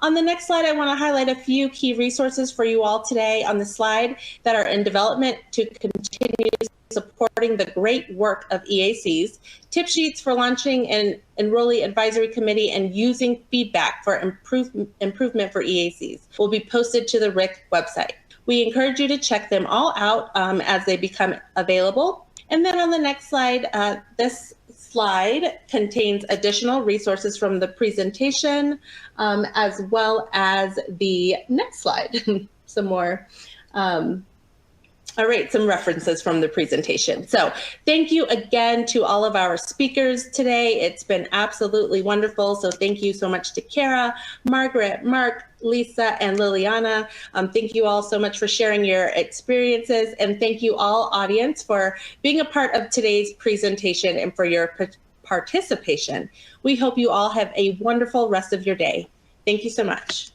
S1: On the next slide, I want to highlight a few key resources for you all today on the slide that are in development to continue supporting the great work of EACs, tip sheets for launching an Enrollee Advisory Committee, and using feedback for improvement for EACs will be posted to the RIC website. We encourage you to check them all out as they become available. And then on the next slide, this slide contains additional resources from the presentation, as well as the next slide, some more. All right, some references from the presentation. So thank you again to all of our speakers today. It's been absolutely wonderful. So thank you so much to Kara, Margaret, Mark, Lisa, and Liliana. Thank you all so much for sharing your experiences. And thank you all, audience, for being a part of today's presentation and for your participation. We hope you all have a wonderful rest of your day. Thank you so much.